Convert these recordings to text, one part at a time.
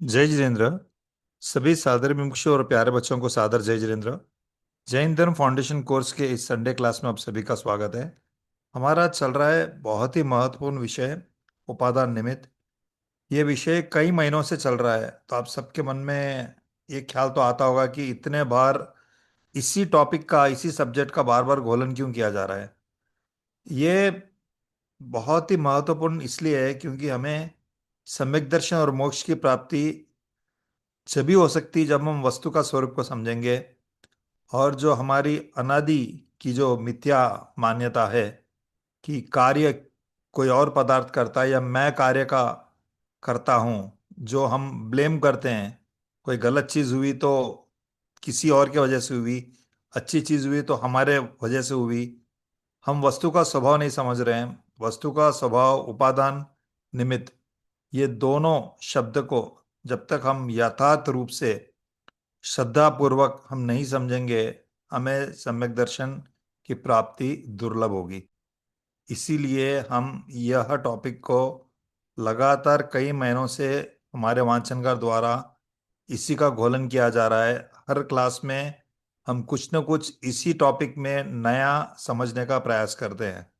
जय जिनेन्द्र। सभी सादर मुमुक्षु और प्यारे बच्चों को सादर जय जिनेन्द्र। जैन धर्म फाउंडेशन कोर्स के इस संडे क्लास में आप सभी का स्वागत है। हमारा चल रहा है बहुत ही महत्वपूर्ण विषय उपादान निमित्त। ये विषय कई महीनों से चल रहा है, तो आप सबके मन में ये ख्याल तो आता होगा कि इतने बार इसी टॉपिक का, इसी सब्जेक्ट का बार बार घोलन क्यों किया जा रहा है। ये बहुत ही महत्वपूर्ण इसलिए है क्योंकि हमें सम्यक दर्शन और मोक्ष की प्राप्ति जभी हो सकती है जब हम वस्तु का स्वरूप को समझेंगे। और जो हमारी अनादि की जो मिथ्या मान्यता है कि कार्य कोई और पदार्थ करता है या मैं कार्य का करता हूँ, जो हम ब्लेम करते हैं। कोई गलत चीज़ हुई तो किसी और के वजह से हुई, अच्छी चीज़ हुई तो हमारे वजह से हुई। हम वस्तु का स्वभाव नहीं समझ रहे हैं। वस्तु का स्वभाव, उपादान, निमित्त, ये दोनों शब्द को जब तक हम यथार्थ रूप से श्रद्धा पूर्वक हम नहीं समझेंगे, हमें सम्यक दर्शन की प्राप्ति दुर्लभ होगी। इसीलिए हम यह टॉपिक को लगातार कई महीनों से हमारे वांचनकार द्वारा इसी का घोलन किया जा रहा है। हर क्लास में हम कुछ न कुछ इसी टॉपिक में नया समझने का प्रयास करते हैं।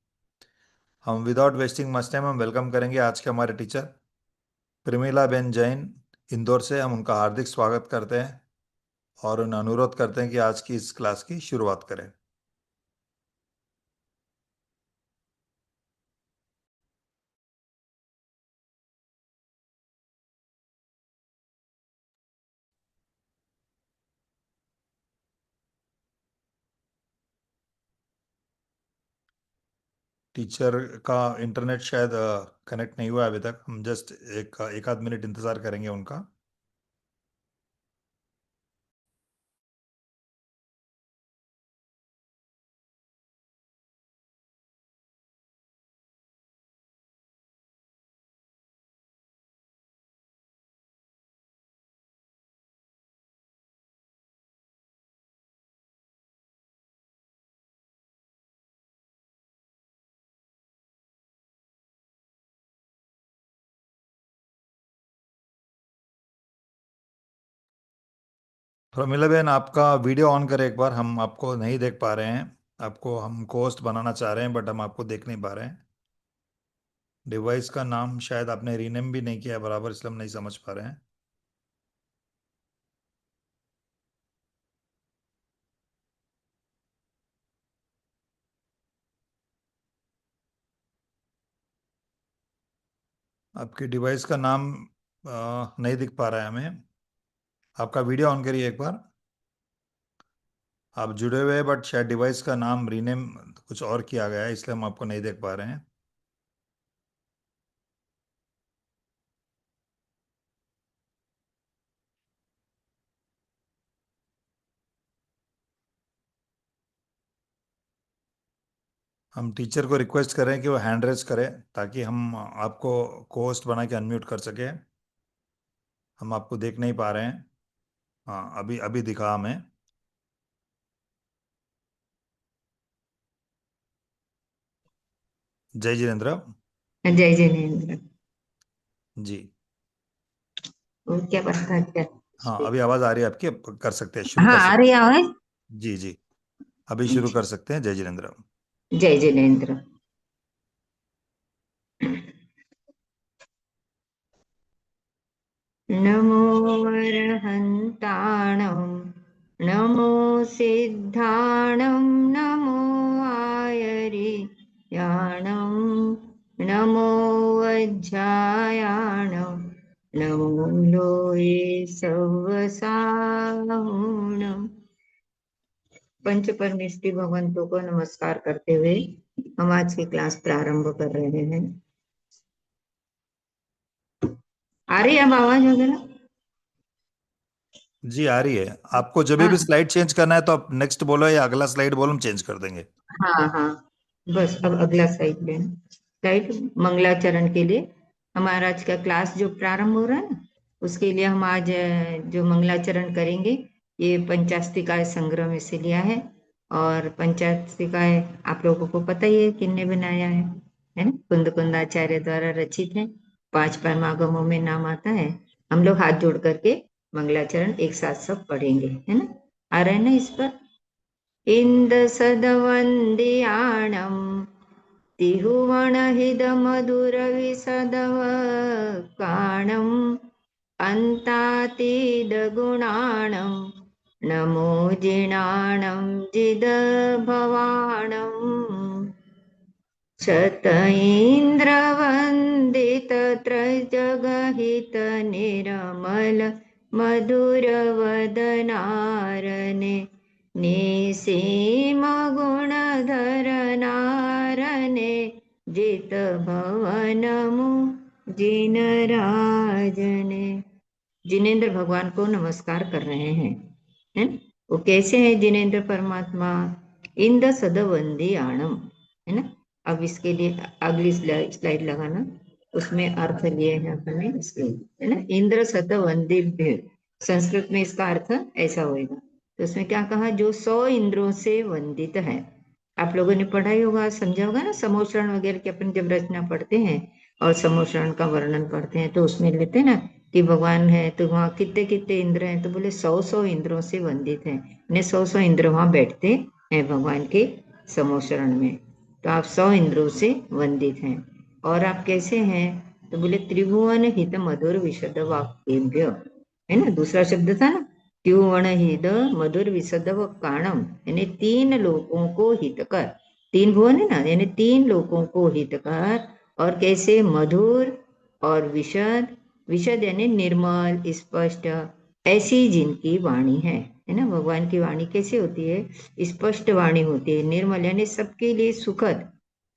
हम विदाउट वेस्टिंग मच टाइम हम वेलकम करेंगे आज के हमारे टीचर प्रमीला बेन जैन, इंदौर से। हम उनका हार्दिक स्वागत करते हैं और उन्हें अनुरोध करते हैं कि आज की इस क्लास की शुरुआत करें। टीचर का इंटरनेट शायद कनेक्ट नहीं हुआ है अभी तक। हम जस्ट एक आध मिनट इंतज़ार करेंगे उनका। प्रमिला बहन, आपका वीडियो ऑन करें एक बार। हम आपको नहीं देख पा रहे हैं। आपको हम कोस्ट बनाना चाह रहे हैं बट हम आपको देख नहीं पा रहे हैं। डिवाइस का नाम शायद आपने रीनेम भी नहीं किया है बराबर, इसलिए हम नहीं समझ पा रहे हैं। आपके डिवाइस का नाम नहीं दिख पा रहा है हमें। आपका वीडियो ऑन करिए एक बार। आप जुड़े हुए हैं बट शायद डिवाइस का नाम रीनेम कुछ और किया गया है, इसलिए हम आपको नहीं देख पा रहे हैं। हम टीचर को रिक्वेस्ट करें कि वो हैंड रेज करें ताकि हम आपको कोस्ट बना के अनम्यूट कर सके। हम आपको देख नहीं पा रहे हैं। हाँ, अभी अभी दिखा हमें। जय जिनेन्द्र। जय जिनेन्द्र। जी। और क्या पता क्या? हाँ, अभी आवाज़ आ रही है आपकी। अब कर सकते हैं, शुरू हाँ, कर आ सकते रही है आवाज। हैं। जी जी, अभी शुरू कर सकते हैं। जय जिनेन्द्र। जय जिनेन्द्र। नमो अरहन्ताणं, नमो सिद्धाणं, नमो आयर्याणं, नमो वज्रायाणं, नमो लोये सवसाहुणम्। पंच परमेष्टि भगवंतों को नमस्कार करते हुए हम आज की क्लास प्रारंभ कर रहे हैं। आ रही है अब आवाज वगैरह? जी, आ रही है। आपको जब भी हाँ स्लाइड चेंज करना है तो आप नेक्स्ट बोलो या अगला स्लाइड बोलो, हम चेंज कर देंगे। हाँ हाँ। बस अब अगला स्लाइड लेना। स्लाइड मंगलाचरण के लिए हमारा आज का क्लास जो प्रारंभ हो रहा है ना, उसके लिए हम आज जो मंगलाचरण करेंगे ये पंचास्तिकाय संग्रह में से लिया है। और पंचास्तिकाय आप लोगों को पता ही है किन्ने बनाया है ना? कुंद कुंदाचार्य द्वारा रचित है। 5 परमागमों में नाम आता है। हम लोग हाथ जोड़ करके मंगलाचरण एक साथ सब पढ़ेंगे, है ना। आ रहे हैं ना इस पर। इंद सदवंदियाणम तिहुवणहिद मधुर विसदव काणम अन्तातीद गुणाणम नमो जिणाणम जिद भवाणम शत इंद्र वंदित त्रजगहित निर्मल मधुर वदनारने निसीम गुणधर नारने जित भवनमु जिन राजने। जिनेन्द्र भगवान को नमस्कार कर रहे हैं। वो कैसे हैं जिनेन्द्र परमात्मा? इंद सदवंदी आणम, है ना। अब इसके लिए अगली स्लाइड लगाना, उसमें अर्थ लिए हैं अपने इसके, है ना। इंद्र सतवंदी, संस्कृत में इसका अर्थ ऐसा होगा। तो उसमें क्या कहा? जो 100 इंद्रों से वंदित है। आप लोगों ने पढ़ा ही होगा, समझा होगा ना, समोच्चारण वगैरह की अपन जब रचना पढ़ते हैं और समोच्चारण का वर्णन पढ़ते हैं तो उसमें लेते हैं ना कि भगवान है तो वहाँ कितने कितने इंद्र हैं, तो बोले 100 इंद्रों से वंदित है, ने 100 इंद्र वहां बैठते हैं भगवान के समोच्चारण में। तो आप 100 इंद्रों से वंदित हैं। और आप कैसे हैं? तो बोले त्रिभुवन हित मधुर विशद वाक्येभ्य, है ना, दूसरा शब्द था ना, त्रिभुवन हित मधुर विशद काणम, यानी 3 लोगों को हित कर, 3 भुवन है ना, यानी 3 लोगों को हित कर। और कैसे? मधुर और विशद, विशद यानी निर्मल स्पष्ट, ऐसी जिनकी वाणी है ना। भगवान की वाणी कैसी होती है? स्पष्ट वाणी होती है, निर्मल यानी सबके लिए सुखद,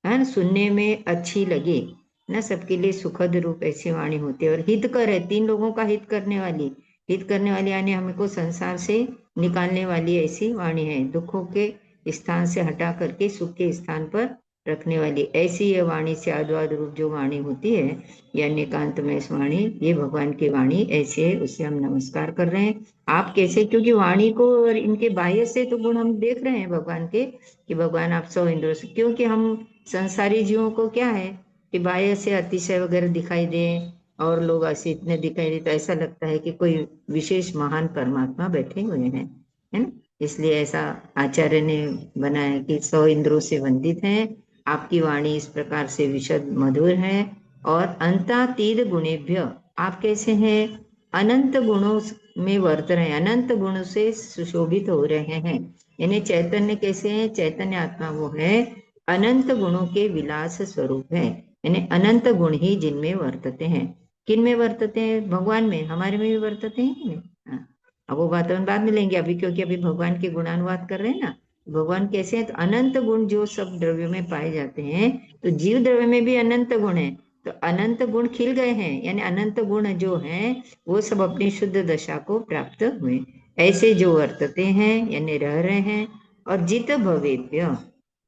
है ना, सुनने में अच्छी लगे ना, सबके लिए सुखद रूप ऐसी वाणी होती है। और हित कर है, 3 लोगों का हित करने वाली, हित करने वाली यानी हमको संसार से निकालने वाली ऐसी वाणी है, दुखों के स्थान से हटा करके सुख के स्थान पर रखने वाली ऐसी ये वाणी से आद्वाद रूप जो वाणी होती है, या एकांत में वाणी, ये भगवान की वाणी ऐसे है, उससे हम नमस्कार कर रहे हैं। आप कैसे? क्योंकि वाणी को और इनके बाह्य से तो गुण हम देख रहे हैं भगवान के, कि भगवान आप 100 इंद्रों से, क्योंकि हम संसारी जीवों को क्या है कि बाह्य से अतिशय वगैरह दिखाई दे और लोग ऐसे इतने दिखाई दे तो ऐसा लगता है कि कोई विशेष महान परमात्मा बैठे हुए हैं, है ना। इसलिए ऐसा आचार्य ने बनाया कि 100 इंद्रों से वंदित है, आपकी वाणी इस प्रकार से विशद मधुर है। और अंतातीत गुणेभ्य, आप कैसे हैं? अनंत गुणों में वर्त रहे हैं, अनंत गुणों से सुशोभित हो रहे हैं। यानी चैतन्य कैसे है? चैतन्य आत्मा वो है अनंत गुणों के विलास स्वरूप है, यानी अनंत गुण ही जिनमें वर्तते हैं। किन में वर्तते हैं? भगवान में, हमारे में भी वर्तते हैं कि नहीं? हाँ। अब वो बात हम बाद में लेंगे, अभी क्योंकि अभी भगवान के गुणानुवाद कर रहे हैं ना। भगवान कैसे हैं? तो अनंत गुण जो सब द्रव्यों में पाए जाते हैं, तो जीव द्रव्य में भी अनंत गुण है। तो अनंत गुण खिल गए हैं, यानी अनंत गुण जो हैं वो सब अपनी शुद्ध दशा को प्राप्त हुए, ऐसे जो वर्तते हैं यानी रह रहे हैं। और जित भवेभ्य,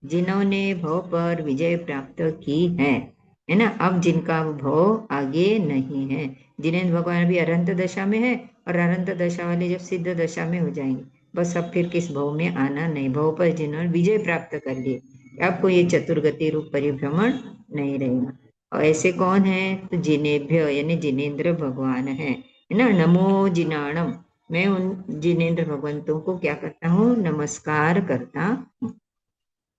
जिन्होंने भव पर विजय प्राप्त की है ना। अब जिनका भव आगे नहीं है, जिन्हें भगवान अभी अनंत दशा में है, और अनंत दशा वाले जब सिद्ध दशा में हो जाएंगे, बस अब फिर किस भव में आना नहीं, भव पर जिन्होंने विजय प्राप्त कर लिए, आपको ये चतुर्गति रूप परिभ्रमण नहीं रहेगा। और ऐसे कौन है? तो जिनेभ्य यानी जिनेन्द्र भगवान है ना। नमो जिनाणम, मैं उन जिनेन्द्र भगवंतों को क्या करता हूँ? नमस्कार करता हूँ।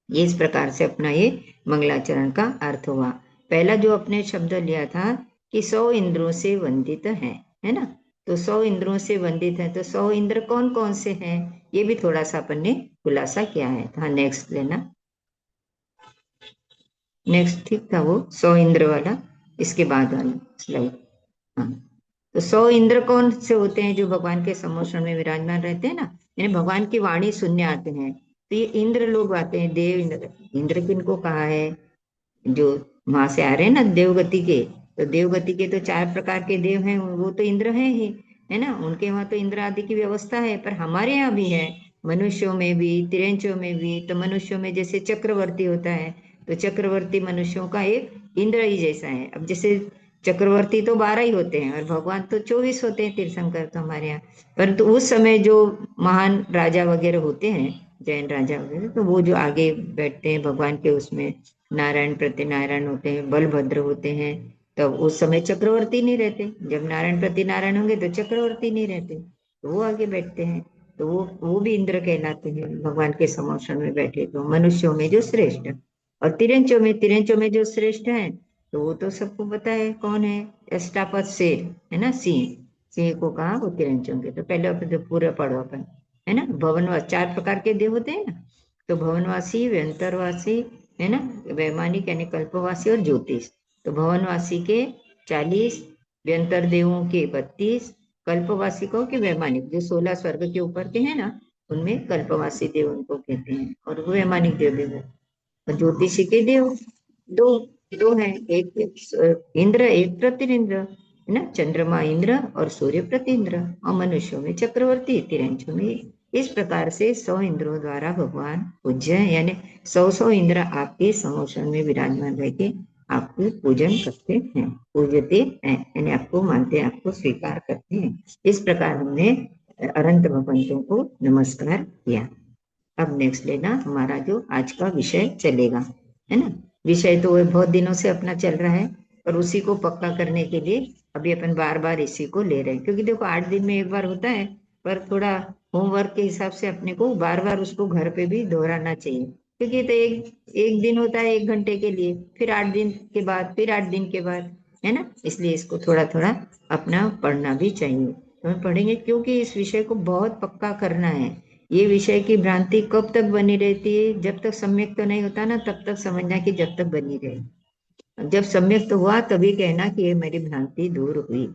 ये इस प्रकार से अपना ये मंगलाचरण का अर्थ हुआ। पहला जो अपने शब्द लिया था कि 100 इंद्रों से वंदित है ना। तो 100 इंद्रों से वंदित है, तो 100 इंद्र कौन कौन से हैं, ये भी थोड़ा सा अपन ने खुलासा किया है। तो हाँ, नेक्स्ट लेना, नेक्स्ट ठीक था वो 100 इंद्र वाला, इसके बाद वाला स्लाइड। हाँ, तो 100 इंद्र कौन से होते हैं? जो भगवान के समोषण में विराजमान रहते हैं ना, यानी भगवान की वाणी सुनने आते हैं। तो ये इंद्र लोग आते हैं, देव इंद्र। इंद्र किनको कहा है? जो वहां से आ रहे हैं ना देवगति के, तो देवगति के तो 4 प्रकार के देव हैं, वो तो इंद्र हैं ही, है ना। उनके वहां तो इंद्र आदि की व्यवस्था है, पर हमारे यहाँ भी है, मनुष्यों में भी, तिरंचों में भी। तो मनुष्यों में जैसे चक्रवर्ती होता है, तो चक्रवर्ती मनुष्यों का एक इंद्र ही जैसा है। अब जैसे चक्रवर्ती तो 12 ही होते हैं और भगवान तो 24 होते हैं, तीर्थंकर तो हमारे यहाँ। परंतु उस समय जो महान राजा वगैरह होते हैं, जैन राजा वगैरह, तो वो जो आगे बैठते हैं भगवान के उसमें, नारायण प्रत्यनारायण होते हैं, बलभद्र होते हैं। तब उस समय चक्रवर्ती नहीं रहते, जब नारायण प्रति नारायण होंगे तो चक्रवर्ती नहीं रहते, तो वो आगे बैठते हैं, तो वो भी इंद्र कहलाते हैं भगवान के समोषण में बैठे। तो मनुष्यों में जो श्रेष्ठ, और तिरंचों में जो श्रेष्ठ है, तो वो तो सबको पता है कौन है, अष्टापद शेर है ना, सिंह। सिंह को कहा वो तिरंचों के, तो पहले अपन तो पूरा पढ़ो अपन, है ना। भवनवास 4 प्रकार के देव होते हैं ना, तो भवनवासी, व्यंतरवासी, है ना, वैमानिक यानी कल्पवासी और ज्योतिष। तो भवनवासी के 40, व्यंतर देवों के 32, कल्पवासी को के वैमानिक जो 16 स्वर्ग के ऊपर के हैं ना, उनमें कल्पवासी देव उनको कहते हैं, और वो वैमानिक देव भी वो। और ज्योतिषी के देव दो, दो हैं, एक इंद्र, एक प्रतिनिंद्र, है ना, चंद्रमा इंद्र और सूर्य प्रतिइंद्र। और मनुष्यों में चक्रवर्ती, तिरंचों में। इस प्रकार से 100 इंद्रों द्वारा भगवान पूज्य है, यानी 100 इंद्र आपके समोषण में विराजमान रहकर आपको पूजन करते हैं, पूजते हैं, यानी आपको मानते हैं, आपको स्वीकार करते हैं। इस प्रकार हमने अनंत भगवंतों को नमस्कार किया। अब नेक्स्ट लेना हमारा जो आज का विषय चलेगा, है ना। विषय तो बहुत दिनों से अपना चल रहा है, और उसी को पक्का करने के लिए अभी अपन बार बार इसी को ले रहे हैं, क्योंकि देखो 8 दिन में एक बार होता है, पर थोड़ा होमवर्क के हिसाब से अपने को बार बार उसको घर पे भी दोहराना चाहिए, क्योंकि ये तो एक एक दिन होता है 1 घंटे के लिए, फिर 8 दिन के बाद, फिर 8 दिन के बाद, है ना। इसलिए इसको थोड़ा थोड़ा अपना पढ़ना भी चाहिए, तो हम पढ़ेंगे, क्योंकि इस विषय को बहुत पक्का करना है। ये विषय की भ्रांति कब तक बनी रहती है, जब तक सम्यक तो नहीं होता ना, तब तक समझना कि जब तक बनी रहे। जब सम्यक तो हुआ तभी कहना कि ये मेरी भ्रांति दूर हुई,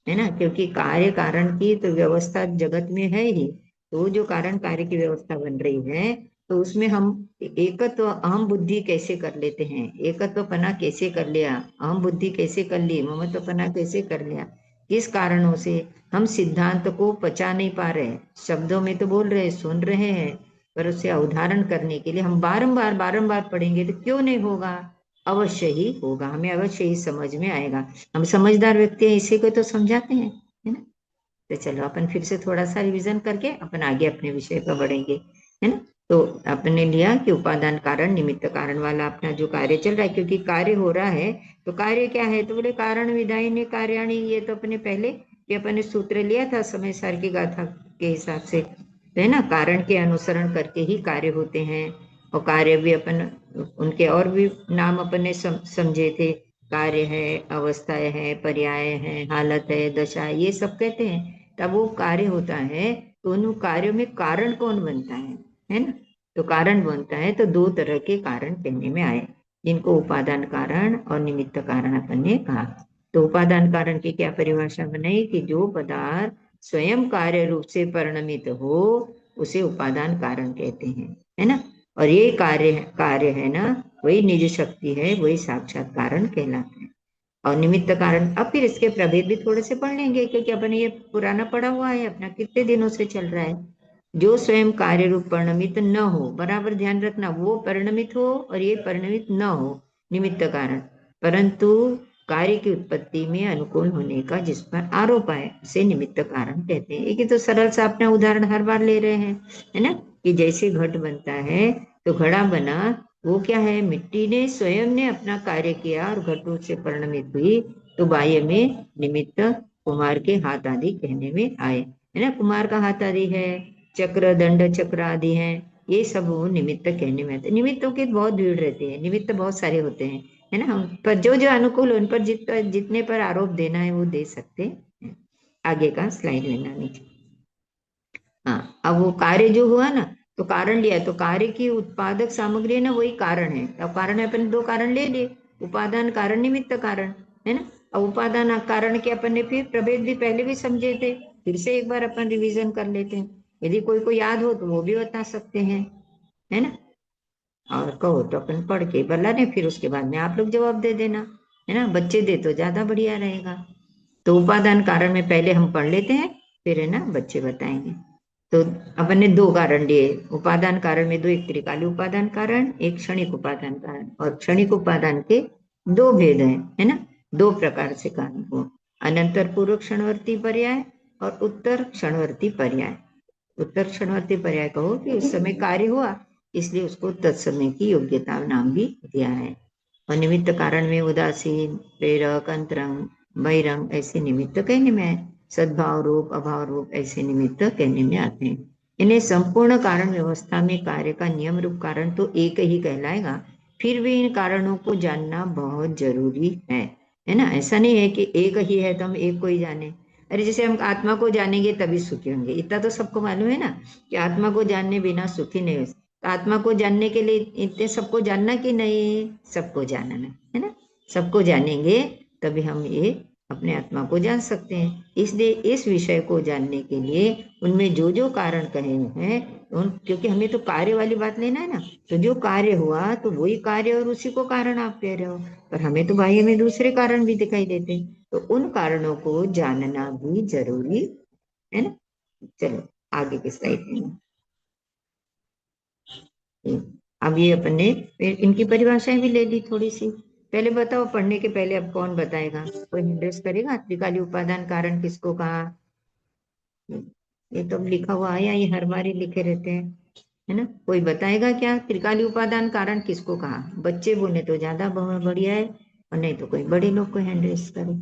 है ना। क्योंकि कार्य कारण की तो व्यवस्था जगत में है ही, तो वो जो कारण कार्य की व्यवस्था बन रही है, तो उसमें हम एकत्व अहम बुद्धि कैसे कर लेते हैं, एकत्वपना कैसे कर लिया, अहम बुद्धि कैसे कर ली, ममत्वपना कैसे कर लिया, किस कारणों से हम सिद्धांत को पचा नहीं पा रहे। शब्दों में तो बोल रहे, सुन रहे हैं, पर उसे अवधारण करने के लिए हम बारंबार बारंबार पढ़ेंगे तो क्यों नहीं होगा, अवश्य ही होगा, हमें अवश्य ही समझ में आएगा। हम समझदार व्यक्ति हैं, इसी को तो समझाते हैं, है ना। तो चलो अपन फिर से थोड़ा सा रिवीजन करके अपन आगे अपने विषय पर बढ़ेंगे, है ना। तो आपने लिया कि उपादान कारण निमित्त कारण वाला अपना जो कार्य चल रहा है, क्योंकि कार्य हो रहा है, तो कार्य क्या है, तो बोले कारण विधायिनी कार्याणि, ये तो अपने पहले ये अपने सूत्र लिया था समय सार की गाथा के हिसाब से, तो है ना, कारण के अनुसरण करके ही कार्य होते हैं। और कार्य भी अपन उनके और भी नाम अपन ने समझे थे, कार्य है, अवस्थाएं है, पर्याय है, हालत है, दशा, ये सब कहते हैं। तब वो कार्य होता है, तो उन कार्यों में कारण कौन बनता है ना। तो कारण बनता है, तो 2 तरह के कारण कहने में आए, जिनको उपादान कारण और निमित्त कारण अपन ने कहा। तो उपादान कारण की क्या परिभाषा बनाई कि जो पदार्थ स्वयं कार्य रूप से परिणमित हो, उसे उपादान कारण कहते हैं, है ना। और ये कार्य है ना, वही निज शक्ति है, वही साक्षात कारण कहलाता है। और निमित्त कारण, अब फिर इसके प्रभेद भी थोड़े से पढ़ लेंगे, क्योंकि अपन ये पुराना पढ़ा हुआ है अपना, कितने दिनों से चल रहा है। जो स्वयं कार्य रूप परिणमित न हो, बराबर ध्यान रखना, वो परिणमित हो और ये परिणमित न हो, निमित्त कारण, परंतु कार्य की उत्पत्ति में अनुकूल होने का जिस पर आरोप है, उसे निमित्त कारण कहते हैं। एक तो सरल सा अपना उदाहरण हर बार ले रहे हैं, है ना, कि जैसे घट बनता है, तो घड़ा बना, वो क्या है, मिट्टी ने स्वयं ने अपना कार्य किया और घटों से परिणमित हुई, तो बाह्य में निमित्त कुमार के हाथ आदि कहने में आए, है ना। कुमार का हाथ आदि है, चक्र दंड चक्र आदि है, ये सब वो निमित्त कहने में आते। निमित्तों की बहुत भीड़ रहती है, निमित्त बहुत सारे होते हैं, है ना। हम पर जो जो अनुकूल, उन पर जितने पर आरोप देना है वो दे सकते हैं। आगे का स्लाइड लेना नीचे। हाँ, अब वो कार्य जो हुआ ना, तो कारण लिया, तो कार्य की उत्पादक सामग्री है ना, वही कारण है। अब कारण है, अपन 2 कारण ले लिए, उपादान कारण, निमित्त कारण, है ना। अब उपादान कारण के अपन ने फिर प्रभेद भी पहले भी समझे थे, फिर से एक बार अपन रिवीजन कर लेते हैं, यदि कोई को याद हो तो वो भी बता सकते हैं, है ना। और कहो तो अपन पढ़ के बल्ला ने, फिर उसके बाद में आप लोग जवाब दे देना, है ना, बच्चे दे तो ज्यादा बढ़िया रहेगा। तो उपादान कारण में पहले हम पढ़ लेते हैं, फिर है ना बच्चे बताएंगे। तो अपन ने 2 कारण लिए उपादान कारण में, 2, एक त्रिकाली उपादान कारण, एक क्षणिक उपादान कारण। और क्षणिक उपादान के 2 भेद हैं, है ना, 2 प्रकार से कारण हो, अनंतर पूर्व क्षणवर्ती पर्याय और उत्तर क्षणवर्ती पर्याय। उत्तर क्षणवर्ती पर्याय कहो कि उस समय कार्य हुआ, इसलिए उसको तत्समय की योग्यता नाम भी दिया है। और निमित्त कारण में उदासीन, प्रेरक, अंतरंग, बहिरंग ऐसे निमित्त कहने में आए। सद्भाव रूप, अभाव रूप ऐसे निमित्त कहने में आते हैं। इन्हें संपूर्ण कारण व्यवस्था में कार्य का नियम रूप कारण तो एक ही कहलाएगा। फिर भी इन कारणों को जानना बहुत जरूरी है ना। ऐसा नहीं है कि एक ही है तो हम एक को ही जाने। अरे जैसे हम आत्मा को जानेंगे तभी सुखी होंगे, इतना तो सबको मालूम है ना कि आत्मा को जानने बिना सुखी नहीं हो। तो आत्मा को जानने के लिए इतने सबको जानना कि नहीं, सबको जानना है ना। सबको जानेंगे तभी हम ये अपने आत्मा को जान सकते हैं। इसलिए इस विषय को जानने के लिए उनमें जो जो कारण कहे हैं उन, क्योंकि हमें तो कार्य वाली बात लेना है ना, तो जो कार्य हुआ तो वही कार्य और उसी को कारण आप कह रहे हो। पर हमें तो बाह्य में दूसरे कारण भी दिखाई देते हैं, तो उन कारणों को जानना भी जरूरी है ना। चलो आगे की स्लाइड में। अब ये अपन ने फिर इनकी परिभाषाएं भी ले ली थोड़ी सी। पहले बताओ, पढ़ने के पहले अब कौन बताएगा, कोई हिंड्रेस करेगा? त्रिकाली उपादान कारण किसको कहा? ये तो अब लिखा हुआ आया, ये हर बार ही लिखे रहते हैं, है ना। कोई बताएगा क्या त्रिकाली उपादान कारण किसको कहा? बच्चे बोले तो ज्यादा बहुत बढ़िया है, और नहीं तो कोई बड़े लोग को हैंड रेस करे।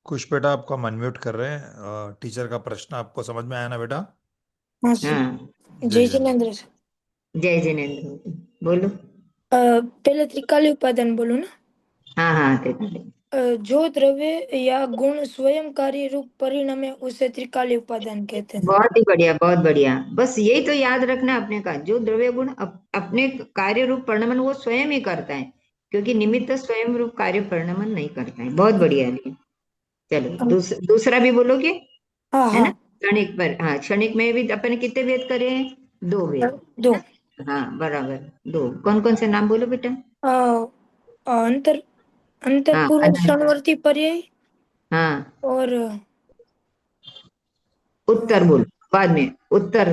कुछ बेटा आपको हम अनम्यूट कर रहे हैं। टीचर का प्रश्न आपको समझ में आया ना बेटा? हाँ सर। हाँ, जय जय जिनेन्द्र। जिनेन्द्र सर। जय जिनेन्द्र, बोलो। पहले त्रिकाली उपादान बोलो ना। हाँ हाँ, त्रिकाली। जो द्रव्य या गुण स्वयं कार्य रूप परिणमे उसे त्रिकाली उपादान कहते हैं। बहुत ही बढ़िया, बहुत बढ़िया। बस यही तो याद रखना अपने का, जो द्रव्य गुण अपने कार्य रूप परिणमन वो स्वयं ही करता है, क्योंकि निमित्त स्वयं रूप कार्य परिणमन नहीं करता है। बहुत बढ़िया है। चलो दूसरा भी बोलोगे, हाँ है ना। हाँ। क्षणिक पर, हाँ क्षणिक में भी अपन कितने भेद करे हैं? दो भेद, दो। है ना। हाँ बराबर, दो। कौन कौन से नाम बोलो बेटा? अ, अंतर अंतर हाँ पूर्व अनंत। क्षणवर्ती पर्याय हाँ, और उत्तर बोलो बाद में, उत्तर।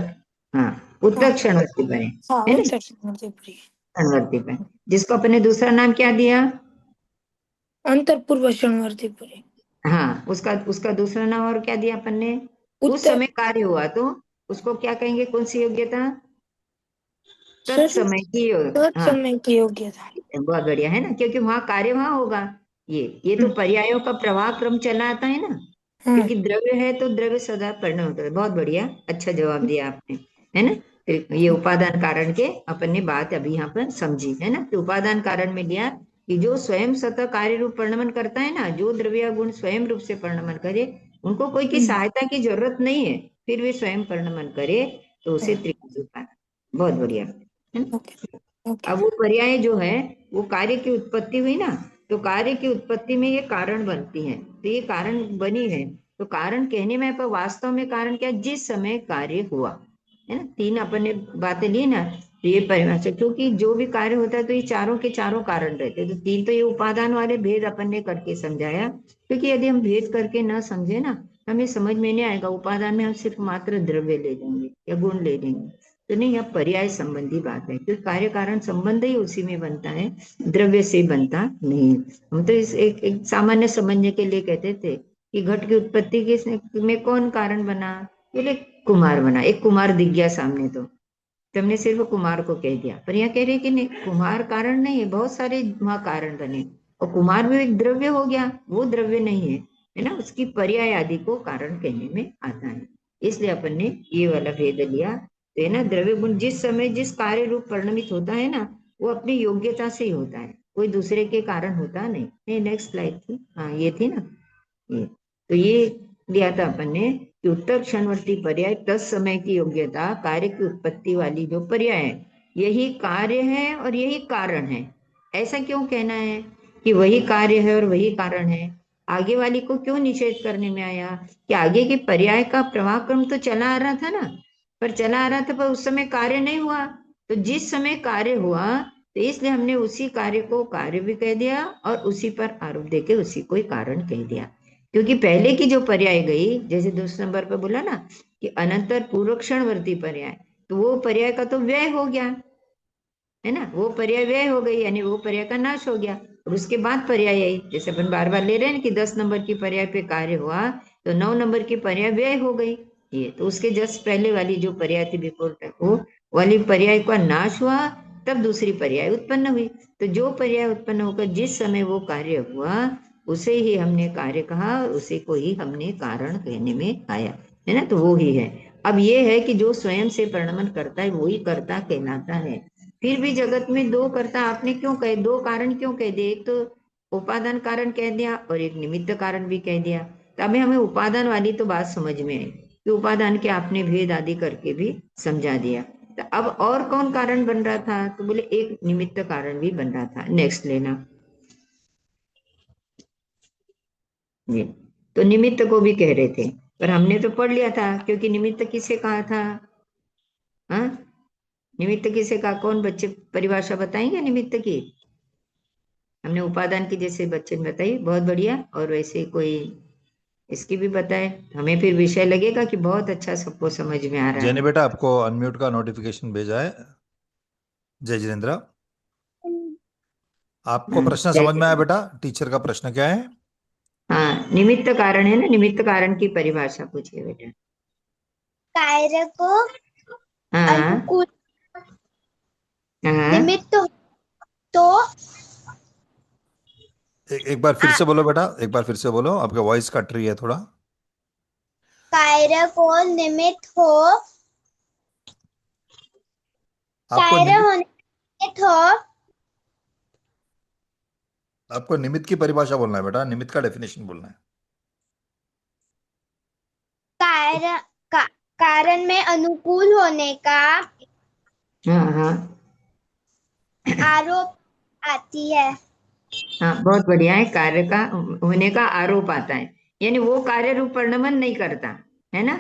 हाँ, उत्तर हाँ क्षणवर्ती बने, हाँ है ना। उत्तर क्षणवर्ती पर्याय। क्षणवर्ती बने, जिसको अपने दूसरा नाम क्या दिया? अंतर पूर्व क्षणवर्ती पर्याय। हाँ, उसका उसका दूसरा नाम और क्या दिया अपन ने? उस उत्तर समय कार्य हुआ तो उसको क्या कहेंगे, कौन सी योग्यता? सर तत्समय की हाँ, तत्समय की योग्यता। बहुत बढ़िया, है ना, क्योंकि वहां कार्य वहां होगा। ये तो पर्यायों का प्रवाह क्रम चला आता है ना, हाँ क्योंकि द्रव्य है तो द्रव्य सदा परिणत होता है। बहुत बढ़िया, अच्छा जवाब दिया आपने, है ना। फिर ये उपादान कारण के अपन ने बात अभी यहाँ पर समझी, है ना। तो उपादान कारण में लिया कि जो स्वयं सतह कार्य रूप परिणमन करता है ना, जो द्रव्य गुण स्वयं रूप से परिणमन करे, उनको कोई की सहायता की जरूरत नहीं है, फिर वे स्वयं परिणमन करे, तो उसे त्रिकाल उपादान। बहुत बढ़िया, है ना। Okay okay. अब वो पर्याय जो है वो कार्य की उत्पत्ति हुई ना, तो कार्य की उत्पत्ति में ये कारण बनती है, तो ये कारण बनी है। तो कारण कहने में पर वास्तव में कारण क्या, जिस समय कार्य हुआ, है ना। तीन अपन ने बातें ली ना, तो ये परिभाषा, क्योंकि जो भी कार्य होता है तो ये चारों के चारों कारण रहते हैं। तो तीन तो ये उपादान वाले भेद अपन ने करके समझाया, क्योंकि यदि हम भेद करके ना समझे ना, हमें समझ में नहीं आएगा। उपादान में हम सिर्फ मात्र द्रव्य ले लेंगे या गुण ले लेंगे, तो नहीं, यह पर्याय संबंधी बात है, क्योंकि कार्य कारण संबंध ही उसी में बनता है, द्रव्य से बनता नहीं। हम तो इस एक सामान्य समझने के लिए कहते थे कि घट की उत्पत्ति के में कौन कारण बना? बोले कुमार बना। एक कुमार दिख गया सामने, तो हमने सिर्फ कुमार को कह दिया। पर यहाँ कह रहे कि नहीं, कुमार कारण नहीं है, बहुत सारे वहां कारण बने, और कुमार भी एक द्रव्य हो गया, वो द्रव्य नहीं है ना। उसकी पर्याय आदि को कारण कहने में आता है, इसलिए अपन ने ये वाला भेद लिया। तो है ना, द्रव्य गुण जिस समय जिस कार्य रूप परिणमित होता है ना, वो अपनी योग्यता से ही होता है, कोई दूसरे के कारण होता नहीं। नेक्स्ट स्लाइड थी, हाँ ये थी ना, ये तो ये दिया था अपन ने कि उत्तर क्षणवर्ती पर्याय तत्समय की योग्यता कार्य की उत्पत्ति वाली जो पर्याय है, यही कार्य है और यही कारण है। ऐसा क्यों कहना है कि वही कार्य है और वही कारण है? आगे वाली को क्यों निषेध करने में आया कि आगे के पर्याय का प्रवाह क्रम तो चला आ रहा था ना, पर चला आ रहा था, पर उस समय कार्य नहीं हुआ। तो जिस समय कार्य हुआ, तो इसलिए हमने उसी कार्य को कार्य भी कह दिया और उसी पर आरोप देके उसी को ही कारण कह दिया। क्योंकि पहले की जो पर्याय गई, जैसे दूसरे नंबर पर बोला ना कि अनंतर पूर्वक्षणवर्ती पर्याय, तो वो पर्याय का तो व्यय हो गया, है ना। वो पर्याय व्यय हो गई, यानी वो पर्याय का नाश हो गया, और उसके बाद पर्याय आई। जैसे अपन बार बार ले रहे हैं कि 10 नंबर की पर्याय पे कार्य हुआ, तो 9 नंबर की पर्याय व्यय हो गई, ये तो उसके जस्ट पहले वाली जो पर्याय थी बिफोर वो वाली पर्याय का नाश हुआ, तब दूसरी पर्याय उत्पन्न हुई। तो जो पर्याय उत्पन्न होकर जिस समय वो कार्य हुआ, उसे ही हमने कार्य कहा, उसे को ही हमने कारण कहने में आया, है ना। तो वो ही है। अब ये है कि जो स्वयं से परिणमन करता है, वो ही कर्ता कहलाता है। फिर भी जगत में दो कर्ता आपने क्यों कहे, दो कारण क्यों कह दिए, एक तो उपादान कारण कह दिया और एक निमित्त कारण भी कह दिया। तो अभी हमें उपादान वाली तो बात समझ में आई कि उपादान के आपने भेद आदि करके भी समझा दिया। तो अब और कौन कारण बन रहा था, तो बोले एक निमित्त कारण भी बन रहा था। नेक्स्ट लेना जी। तो निमित्त को भी कह रहे थे, पर हमने तो पढ़ लिया था, क्योंकि निमित्त किसे कहा था। हाँ, निमित्त किसे कहा, कौन बच्चे परिभाषा बताएंगे निमित्त की। हमने उपादान की जैसे बच्चे ने बताई, बहुत बढ़िया। और वैसे कोई इसकी भी बताए, हमें फिर विषय लगेगा कि बहुत अच्छा सबको समझ में आ रहा जैनी है। बेटा, आपको अनम्यूट का नोटिफिकेशन भेजा है। जय जिनेन्द्र, आपको प्रश्न समझ में आया जैसे बेटा? टीचर का प्रश्न क्या है? हाँ, निमित्त कारण है ना, निमित्त कारण की परिभाषा पूछिए बेटा। कार्य को हाँ अनुकूल हाँ। निमित्त हो तो एक बार फिर आ, से बोलो बेटा, एक बार फिर से बोलो, आपका वॉइस कट रही है थोड़ा। कार्य को निमित्त हो, आपको कार्य निमित्त, होने निमित्त हो, आपको निमित्त की परिभाषा बोलना है बेटा, निमित्त का डेफिनेशन बोलना है। कार्य का, कारण में अनुकूल होने का हाँ हाँ आरोप आती है। हाँ, बहुत बढ़िया है। कार्य का होने का आरोप आता है, यानी वो कार्य रूप परिणमन नहीं करता, है ना।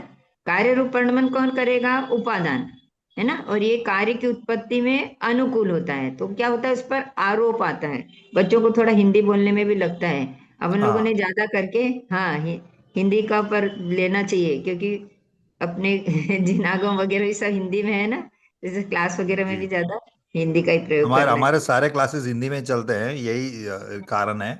कार्य रूप परिणमन कौन करेगा, उपादान, है ना। और ये कार्य की उत्पत्ति में अनुकूल होता है, तो क्या होता है, उस पर आरोप आता है। बच्चों को थोड़ा हिंदी बोलने में भी लगता है, अपन लोगों ने हाँ ज्यादा करके हाँ हिंदी का पर लेना चाहिए, क्योंकि अपने जिनागम वगैरह ये सब हिंदी में है ना, जैसे क्लास वगैरह में भी जी, ज्यादा हिंदी का ही प्रयोग हमारे करना हमारे चाहिए। सारे क्लासेस हिंदी में चलते हैं, यही कारण है,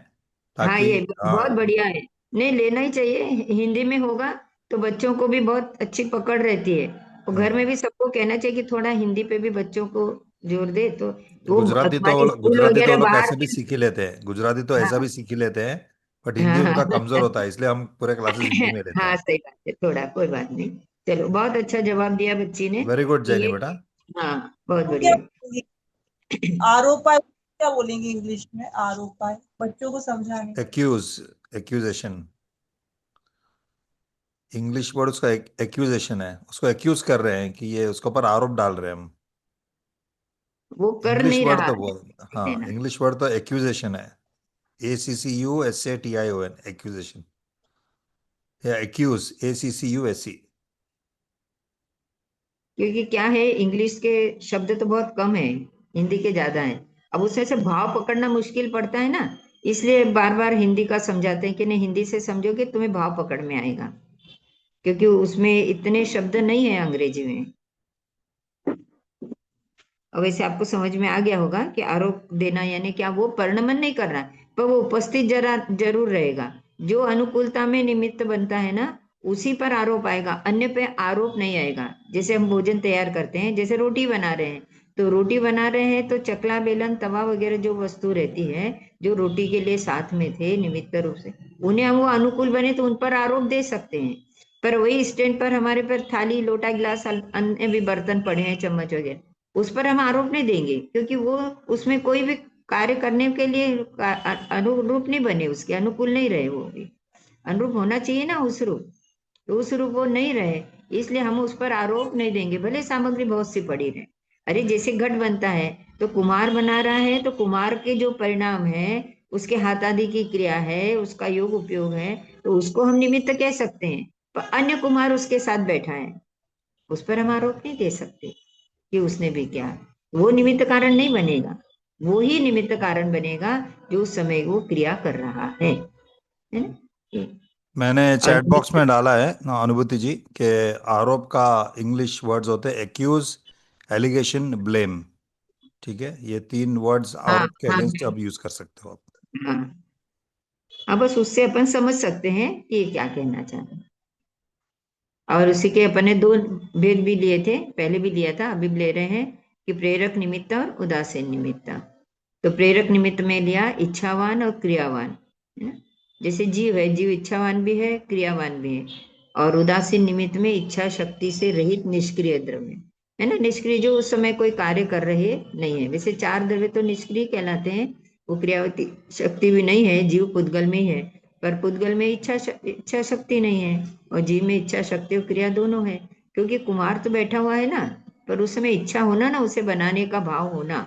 हाँ, ताकि ये बहुत बढ़िया है। नहीं, लेना ही चाहिए, हिंदी में होगा तो बच्चों को भी बहुत अच्छी पकड़ रहती है। और घर में हम्म, भी सबको कहना चाहिए कि थोड़ा हिंदी पे भी बच्चों को जोर दे, तो वो गुजराती तो तुम्हारे स्कूल गुजराती तो वगैरह लोग बाहर ऐसे भी के। सीख ही लेते हैं, गुजराती तो ऐसा हाँ भी सीख ही लेते हैं, बट हिंदी हाँ उनका हाँ कमजोर होता है, इसलिए हम पूरे क्लासेस हिंदी में लेते हाँ, हैं। सही बात है, थोड़ा कोई बात नहीं। चलो, बहुत अच्छा जवाब दिया बच्ची ने वेरी गुड कि जैनी ये। बेटा। हाँ, बहुत वो क्या बढ़िया। बोलेंगे, आरोपाय क्या बोलेंगे इंग्लिश में, आरोपाय बच्चों को समझाने। एक्यूज, एक्यूजेशन, इंग्लिश वर्ड उसका एक्यूजेशन है, उसको एक्यूज कर रहे हैं कि ये उसके ऊपर आरोप डाल रहे हैं हम। वो कर इंग्लिश नहीं वर्ड रहा तो है, वो, हाँ, देना। इंग्लिश वर्ड तो एक्यूजेशन है, ACCUSATION, एक्यूजेशन, या एक्यूज, ACCUSE। क्योंकि क्या है, इंग्लिश के शब्द तो बहुत कम है, हिंदी के ज्यादा है। अब उसमें से भाव पकड़ना मुश्किल पड़ता है ना, इसलिए बार बार हिंदी का समझाते हैं कि नहीं, हिंदी से समझोगे तुम्हें भाव पकड़ में आएगा, क्योंकि उसमें इतने शब्द नहीं है अंग्रेजी में। और वैसे आपको समझ में आ गया होगा कि आरोप देना यानी क्या, वो परिणमन नहीं कर रहा, पर वो उपस्थित जरा जरूर रहेगा। जो अनुकूलता में निमित्त बनता है ना, उसी पर आरोप आएगा, अन्य पे आरोप नहीं आएगा। जैसे हम भोजन तैयार करते हैं, जैसे रोटी बना रहे हैं, तो रोटी बना रहे हैं तो चकला बेलन तवा वगैरह जो वस्तु रहती है, जो रोटी के लिए साथ में थे निमित्त रूप से, उन्हें हम वो अनुकूल बने तो उन पर आरोप दे सकते हैं। पर वही स्टैंड पर हमारे पर थाली लोटा गिलास अन्य भी बर्तन पड़े हैं, चम्मच वगैरह, उस पर हम आरोप नहीं देंगे, क्योंकि वो उसमें कोई भी कार्य करने के लिए अनुरूप नहीं बने, उसके अनुकूल नहीं रहे। वो भी अनुरूप होना चाहिए ना, उस रूप, तो उस रूप वो नहीं रहे, इसलिए हम उस पर आरोप नहीं देंगे, भले सामग्री बहुत सी पड़ी रहे। अरे जैसे घट बनता है, तो कुम्हार बना रहा है, तो कुम्हार के जो परिणाम है, उसके हाथ आदि की क्रिया है, उसका योग उपयोग है, तो उसको हम निमित्त कह सकते हैं। पर अन्य कुम्हार उसके साथ बैठा है, उस पर हम आरोप नहीं दे सकते कि उसने भी क्या, वो निमित्त कारण नहीं बनेगा। वो ही निमित्त कारण बनेगा जो उस समय वो क्रिया कर रहा है ना। मैंने और चैट बॉक्स में डाला है अनुभूति जी के आरोप का इंग्लिश वर्ड्स होते हैं एक्यूज, एलिगेशन, ब्लेम। ठीक है, ये तीन वर्ड्स हाँ आरोप के हाँ अगेंस्ट अब यूज कर सकते हो आप। हाँ हाँ, बस उससे अपन समझ सकते हैं कि ये क्या कहना चाहते हैं। और उसी के अपने दो भेद भी लिए थे, पहले भी लिया था, अभी भी ले रहे हैं कि प्रेरक निमित्त और उदासीन निमित्त। तो प्रेरक निमित्त में लिया इच्छावान और क्रियावान, है ना। जैसे जीव है, जीव इच्छावान भी है, क्रियावान भी है। और उदासीन निमित्त में इच्छा शक्ति से रहित निष्क्रिय द्रव्य, है ना। निष्क्रिय जो उस समय कोई कार्य कर रहे नहीं है। वैसे चार द्रव्य तो निष्क्रिय कहलाते हैं, वो क्रियावती शक्ति भी नहीं है, जीव पुद्गल में ही है। पर पुद्गल में इच्छा शक्ति नहीं है, और जीव में इच्छा शक्ति और क्रिया दोनों है। क्योंकि कुमार तो बैठा हुआ है ना, पर उस समय इच्छा होना ना, उसे बनाने का भाव होना,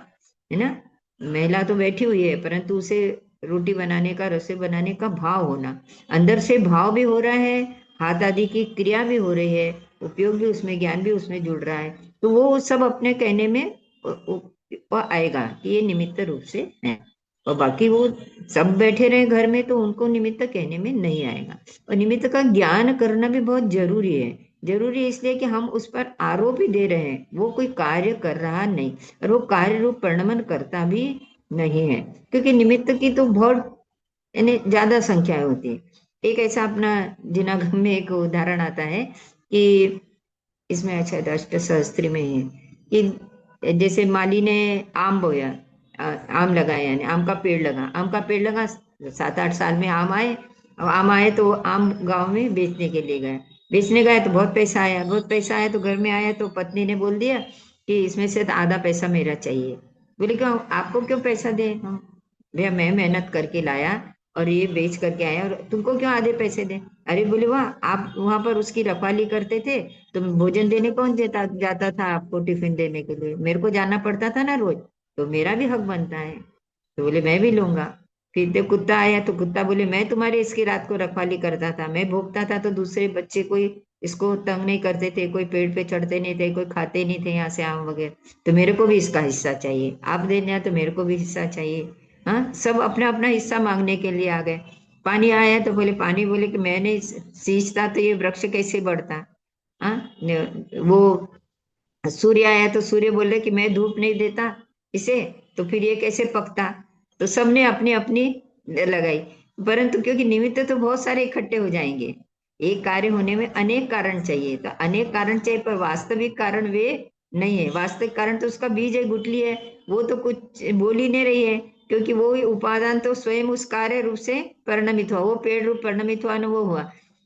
है ना। महिला तो बैठी हुई है, परंतु उसे रोटी बनाने का, रसोई बनाने का भाव होना, अंदर से भाव भी हो रहा है, हाथ आदि की क्रिया भी हो रही है, उपयोग भी उसमें, ज्ञान भी उसमें जुड़ रहा है। तो वो सब अपने कहने में वो आएगा कि ये निमित्त रूप से है। और बाकी वो सब बैठे रहे घर में तो उनको निमित्त कहने में नहीं आएगा। और निमित्त का ज्ञान करना भी बहुत जरूरी है। जरूरी इसलिए कि हम उस पर आरोप ही दे रहे हैं, वो कोई कार्य कर रहा नहीं, और वो कार्य रूप परिणमन करता भी नहीं है। क्योंकि निमित्त की तो बहुत यानी ज्यादा संख्याएं होती है। एक ऐसा अपना जिनागम में एक उदाहरण आता है कि इसमें अच्छा अष्ट सहस्त्री में है कि जैसे माली ने आम बोया, आम लगाया, यानी आम का पेड़ लगा, आम का पेड़ लगा, 7-8 साल में आम आए। और आम आए तो आम गांव में बेचने के लिए गए, बेचने गए तो बहुत पैसा आया, बहुत पैसा आया तो घर में आया तो पत्नी ने बोल दिया कि इसमें से तो आधा पैसा मेरा चाहिए। बोले क्यों, आपको क्यों पैसा दे हम, भैया मैं मेहनत करके लाया और ये बेच करके आया, और तुमको क्यों आधे पैसे दे। अरे बोले वाह, आप वहां पर उसकी रखवाली करते थे तो भोजन देने कौन जाता था आपको, टिफिन देने के लिए मेरे को जाना पड़ता था ना रोज, तो मेरा भी हक बनता है। तो बोले मैं भी लूंगा। फिर जब कुत्ता आया तो कुत्ता बोले मैं तुम्हारे इसकी रात को रखवाली करता था, मैं भोगता था तो दूसरे बच्चे कोई इसको तंग नहीं करते थे, कोई पेड़ पे चढ़ते नहीं थे, कोई खाते नहीं थे यहाँ से आम वगैरह, तो मेरे को भी इसका हिस्सा चाहिए, आप देने तो मेरे को भी हिस्सा चाहिए। हाँ, सब अपना अपना हिस्सा मांगने के लिए आ गए। पानी आया तो बोले, पानी बोले कि मैंने सींचता तो ये वृक्ष कैसे बढ़ता। हाँ, वो सूर्य आया तो सूर्य बोले कि मैं धूप नहीं देता इसे, तो फिर ये कैसे पकता। तो सबने अपनी अपनी लगाई। परंतु क्योंकि निमित्त तो बहुत सारे इकट्ठे हो जाएंगे, एक कार्य होने में अनेक कारण चाहिए, तो अनेक कारण चाहिए, पर वास्तविक कारण वे नहीं है। वास्तविक कारण तो उसका बीज है, गुठली है, वो तो कुछ बोल ही नहीं रही है, क्योंकि वो उपादान तो स्वयं उस कार्य रूप से परिणमित हुआ, वो पेड़ रूप परिणमित हुआ न, वो हुआ,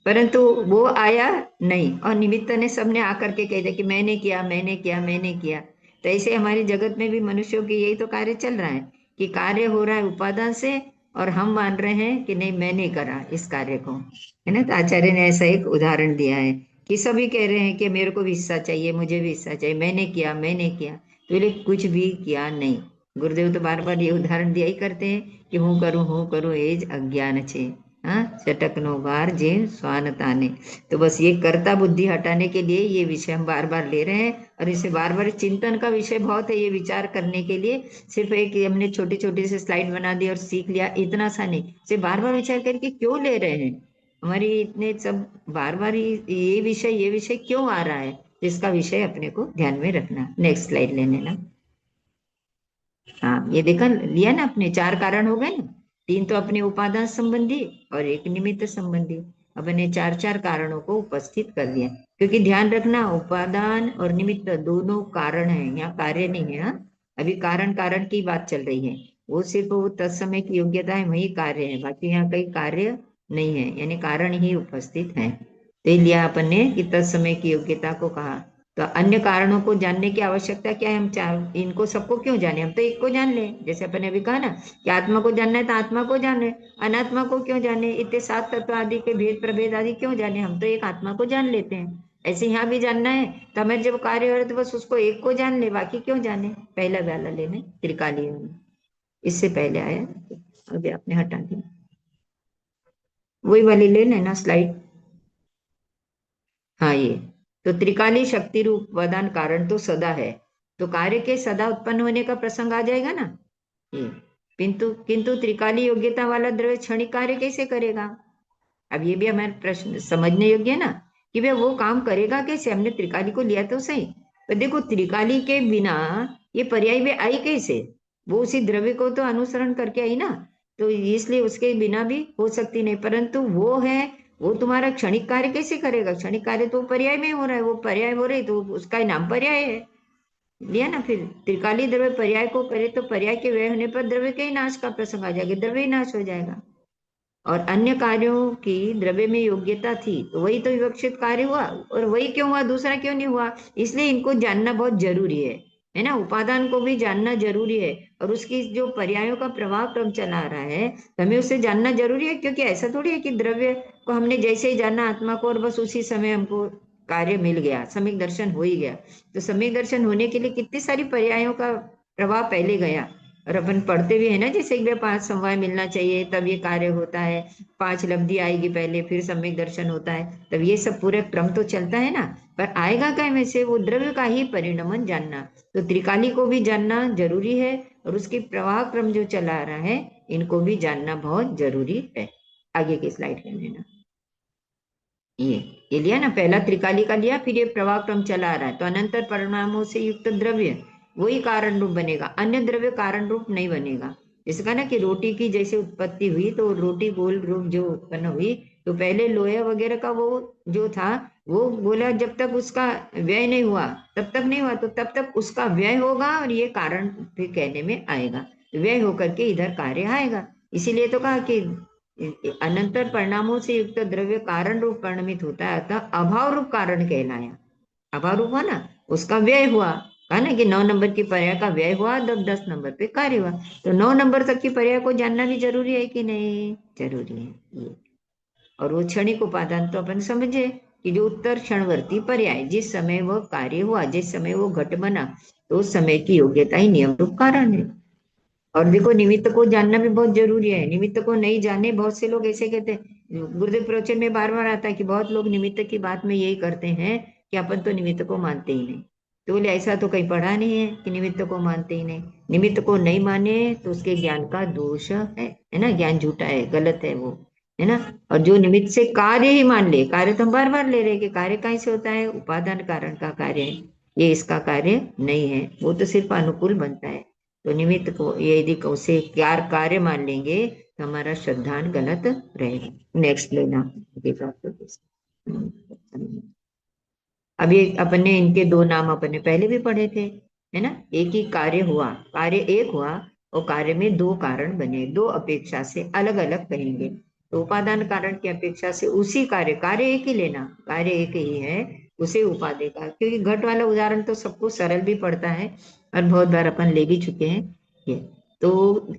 परंतु वो आया नहीं। और निमित्त ने सबने आकर के कह दिया कि मैंने किया, मैंने किया, मैंने किया। तो ऐसे हमारे जगत में भी मनुष्यों की यही तो कार्य चल रहा है कि कार्य हो रहा है उपादान से, और हम मान रहे हैं कि नहीं मैंने करा इस कार्य को, है ना। तो आचार्य ने ऐसा एक उदाहरण दिया है कि सभी कह रहे हैं कि मेरे को भी हिस्सा चाहिए, मुझे भी हिस्सा चाहिए, मैंने किया, मैंने किया, तो बोले कुछ भी किया नहीं। गुरुदेव तो बार बार ये उदाहरण दिया ही करते हैं कि हूँ करूँ एज अज्ञान छे, हाँ, चटकनो बार जे स्वान ताने। तो बस ये कर्ता बुद्धि हटाने के लिए ये विषय हम बार बार ले रहे हैं, और इसे बार बार चिंतन का विषय बहुत है, ये विचार करने के लिए। सिर्फ एक हमने छोटी छोटी सी स्लाइड बना दी और सीख लिया, इतना सा नहीं, इसे बार बार विचार करके क्यों ले रहे हैं, हमारी इतने सब बार बार ये विषय क्यों आ रहा है, इसका विषय अपने को ध्यान में रखना। नेक्स्ट स्लाइड लेने ना। हाँ, ये देखा लिया ना अपने, चार कारण हो गए ना, तीन तो अपने उपादान संबंधी और एक निमित्त संबंधी। अपने चार चार कारणों को उपस्थित कर दिया, क्योंकि ध्यान रखना उपादान और निमित्त दोनों कारण है, यहाँ कार्य नहीं है। हाँ, अभी कारण कारण की बात चल रही है, वो सिर्फ वो तत्समय की योग्यता है, वही कार्य है, बाकी यहाँ कई कार्य नहीं है, यानी कारण ही उपस्थित है। तो ये लिया अपन ने कि तत्समय की योग्यता को कहा। तो अन्य कारणों को जानने की आवश्यकता क्या है, हम चार इनको सबको क्यों जाने, हम तो एक को जान ले। जैसे अपन ने भी कहा ना कि आत्मा को जानना है तो आत्मा को जाने, अनात्मा को क्यों जाने, इतने सात तत्व आदि के भेद प्रभेद आदि क्यों जाने, हम तो एक आत्मा को जान लेते हैं। ऐसे यहाँ भी जानना है तो हमें जब कार्य हो रहा है तो बस उसको एक को जान ले, बाकी क्यों जाने। पहला वाला लेने त्रिकाली में, इससे पहले आया, अभी आपने हटा दिया, वही वाली लेना ना स्लाइड। हाँ, ये तो त्रिकाली शक्ति रूप वरदान कारण तो सदा है, तो कार्य के सदा उत्पन्न होने का प्रसंग आ जाएगा ना ये। किंतु किंतु त्रिकाली योग्यता वाला द्रव्य क्षणिक कार्य कैसे करेगा। अब ये भी हमारे प्रश्न समझने योग्य है ना, कि भाई वो काम करेगा कैसे, हमने त्रिकाली को लिया तो सही, पर देखो त्रिकाली के बिना ये पर्याय भी आई कैसे, वो उसी द्रव्य को तो अनुसरण करके आई ना, तो इसलिए उसके बिना भी हो सकती नहीं, परंतु वो है वो तुम्हारा क्षणिक कार्य कैसे करेगा? क्षणिक कार्य तो पर्याय में हो रहा है, वो पर्याय हो रही तो उसका ही नाम पर्याय है। लिया ना? फिर त्रिकाली द्रव्य पर्याय को करे तो पर्याय के व्यय होने पर द्रव्य के ही नाश का प्रसंग आ जाएगा, द्रव्य ही नाश हो जाएगा। और अन्य कार्यों की द्रव्य में योग्यता थी तो वही तो विवक्षित कार्य हुआ, और वही क्यों हुआ, दूसरा क्यों नहीं हुआ? इसलिए इनको जानना बहुत जरूरी है ना? उपादान को भी जानना जरूरी है, और उसकी जो पर्यायों का प्रभाव क्रम चला आ रहा है तो हमें उसे जानना जरूरी है, क्योंकि ऐसा थोड़ी है कि द्रव्य को हमने जैसे ही जाना आत्मा को और बस उसी समय हमको कार्य मिल गया, सम्यक दर्शन हो ही गया। तो सम्यक दर्शन होने के लिए कितनी सारी पर्यायों का प्रभाव पहले गया। और अपन पढ़ते भी है ना, जैसे एक बार 5 समवाय मिलना चाहिए तब ये कार्य होता है, 5 लब्धि आएगी पहले, फिर सम्यक दर्शन होता है, तब ये सब पूरे क्रम तो चलता है ना। पर आएगा क्या में से? वो द्रव्य का ही परिणमन जानना। तो त्रिकाली को भी जानना जरूरी है, और उसकी प्रवाह क्रम जो चला आ रहा है इनको भी जानना बहुत जरूरी है। आगे की स्लाइड कर लेना। ये लिया ना, पहला त्रिकाली का लिया, फिर ये प्रवाह क्रम चला आ रहा है। तो अनंतर परिणामों से युक्त द्रव्य वही कारण रूप बनेगा, अन्य द्रव्य कारण रूप नहीं बनेगा। जैसे कहा ना कि रोटी की जैसे उत्पत्ति हुई तो रोटी गोल रूप जो उत्पन्न हुई, तो पहले लोया वगैरह का वो जो था वो बोला जब तक उसका व्यय नहीं हुआ तब तक नहीं हुआ, तो तब तक उसका व्यय होगा और ये कारण फिर कहने में आएगा, व्यय होकर के इधर कार्य आएगा। इसीलिए तो कहा कि अनंतर परिणामों से युक्त द्रव्य कारण रूप परिणमित होता है, अतः अभाव रूप कारण कहलाया। अभाव रूप हुआ ना, उसका व्यय हुआ। कहा ना कि 9 नंबर की पर्याय का व्यय हुआ, तब 10 नंबर पे कार्य हुआ। तो 9 नंबर तक की पर्याय को जानना भी जरूरी है कि नहीं? जरूरी है ये। और वो क्षणिक उपादान तो अपन समझे कि जो उत्तर क्षणवर्ती पर्याय, जिस समय वह कार्य हुआ, जिस समय वो घट बना, तो उस समय की योग्यता ही नियम रूप कारण है। और देखो निमित्त को जानना भी बहुत जरूरी है, निमित्त को नहीं जाने बहुत से लोग ऐसे कहते हैं, गुरुदेव प्रवचन में बार बार आता है कि बहुत लोग निमित्त की बात में यही करते हैं कि अपन तो निमित्त को मानते ही नहीं। तो बोले ऐसा तो कहीं पढ़ा नहीं है कि निमित्त को मानते ही नहीं। निमित्त को नहीं माने तो उसके ज्ञान का दोष है ना? ज्ञान झूठा है, गलत है वो, है ना? और जो निमित्त से कार्य ही मान ले, कार्य तो हम बार बार ले रहे हैं कि कार्य कहीं से होता है, उपादान कारण का कार्य है, ये इसका कार्य नहीं है, वो तो सिर्फ अनुकूल बनता है। तो निमित्त को ये यदि उसे कार्य मान लेंगे तो हमारा श्रद्धान गलत रहेगा। नेक्स्ट लेना। अभी अपने इनके 2 नाम अपने पहले भी पढ़े थे, है ना? एक ही कार्य हुआ, कार्य एक हुआ, और कार्य में 2 कारण बने, 2 अपेक्षा से अलग अलग कहेंगे। तो उपादान कारण की अपेक्षा से उसी कार्य एक ही लेना, कार्य एक ही है, उसे उपादेय का, क्योंकि घट वाला उदाहरण तो सबको सरल भी पड़ता है और बहुत बार अपन ले भी चुके हैं ये। तो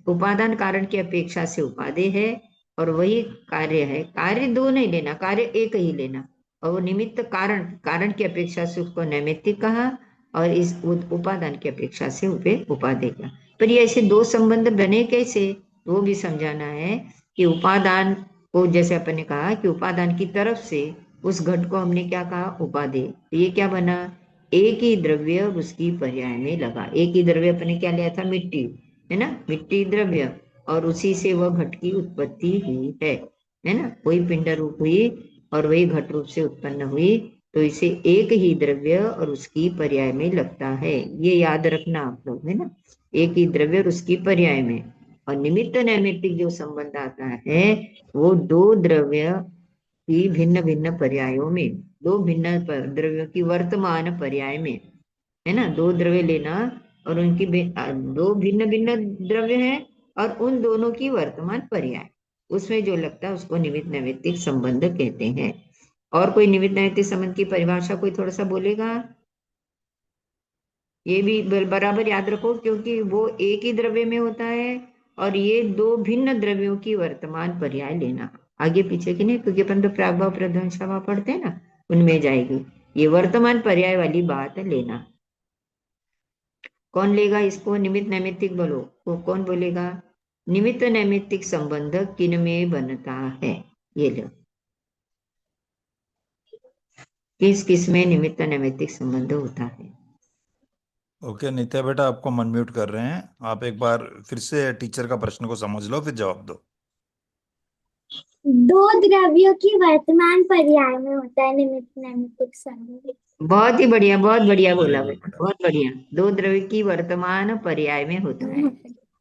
उपादान कारण की अपेक्षा से उपादेय है, और वही कार्य है, कार्य 2 नहीं लेना, कार्य एक ही लेना। और वो निमित्त कारण की अपेक्षा से उसको नैमित्तिक कहा, और इस उपादान की अपेक्षा से उसे उपादेय कहा। पर ये ऐसे 2 संबंध बने कैसे, वो भी समझाना है कि उपादान को, जैसे अपन ने कहा कि उपादान की तरफ से उस घट को हमने क्या कहा, उपादेय। तो ये क्या बना, एक ही द्रव्य और उसकी पर्याय में लगा। एक ही द्रव्य अपने क्या लिया था, मिट्टी, है ना? मिट्टी द्रव्य, और उसी से वह घट की उत्पत्ति हुई है ना? वही पिंड रूप हुई और वही घट रूप से उत्पन्न हुई। तो इसे एक ही द्रव्य और उसकी पर्याय में लगता है, ये याद रखना आप लोग, है ना? एक ही द्रव्य और उसकी पर्याय में। और निमित्त नैमित्तिक जो संबंध आता है वो 2 द्रव्य की भिन्न भिन्न पर्यायों में, 2 भिन्न द्रव्यों की वर्तमान पर्याय में, है ना? 2 द्रव्य लेना और उनकी 2 भिन्न भिन्न द्रव्य है, और उन दोनों की वर्तमान पर्याय, उसमें जो लगता है उसको निमित्त नैमित्तिक संबंध कहते हैं। और कोई निमित्त नैमित्तिक संबंध की परिभाषा कोई थोड़ा सा बोलेगा? ये भी बराबर याद रखो, क्योंकि वो एक ही द्रव्य में होता है, और ये 2 भिन्न द्रव्यों की वर्तमान पर्याय लेना। आगे पीछे की नहीं, क्योंकि अपन तो प्रागभाव प्रध्वंसभाव पढ़ते हैं ना, उनमें जाएगी। ये वर्तमान पर्याय वाली बात लेना। कौन लेगा इसको? निमित्त नैमित्तिक बोलो, वो कौन बोलेगा? निमित्त नैमित्तिक संबंध किन में बनता है, ये लो। किस किस में निमित्त नैमित्तिक संबंध होता है? ओके नित्या बेटा, आपको अनम्यूट कर रहे हैं, आप एक बार फिर से टीचर का प्रश्न को समझ लो फिर जवाब दो। 2 द्रव्यों की वर्तमान पर्याय में होता है निमित्त नैमित्तिक संबंध। बहुत ही बढ़िया, बहुत बढ़िया वेरी बोला गुड बेटा, बेटा। बहुत बढ़िया। 2 द्रव्य की वर्तमान पर्याय में होता है।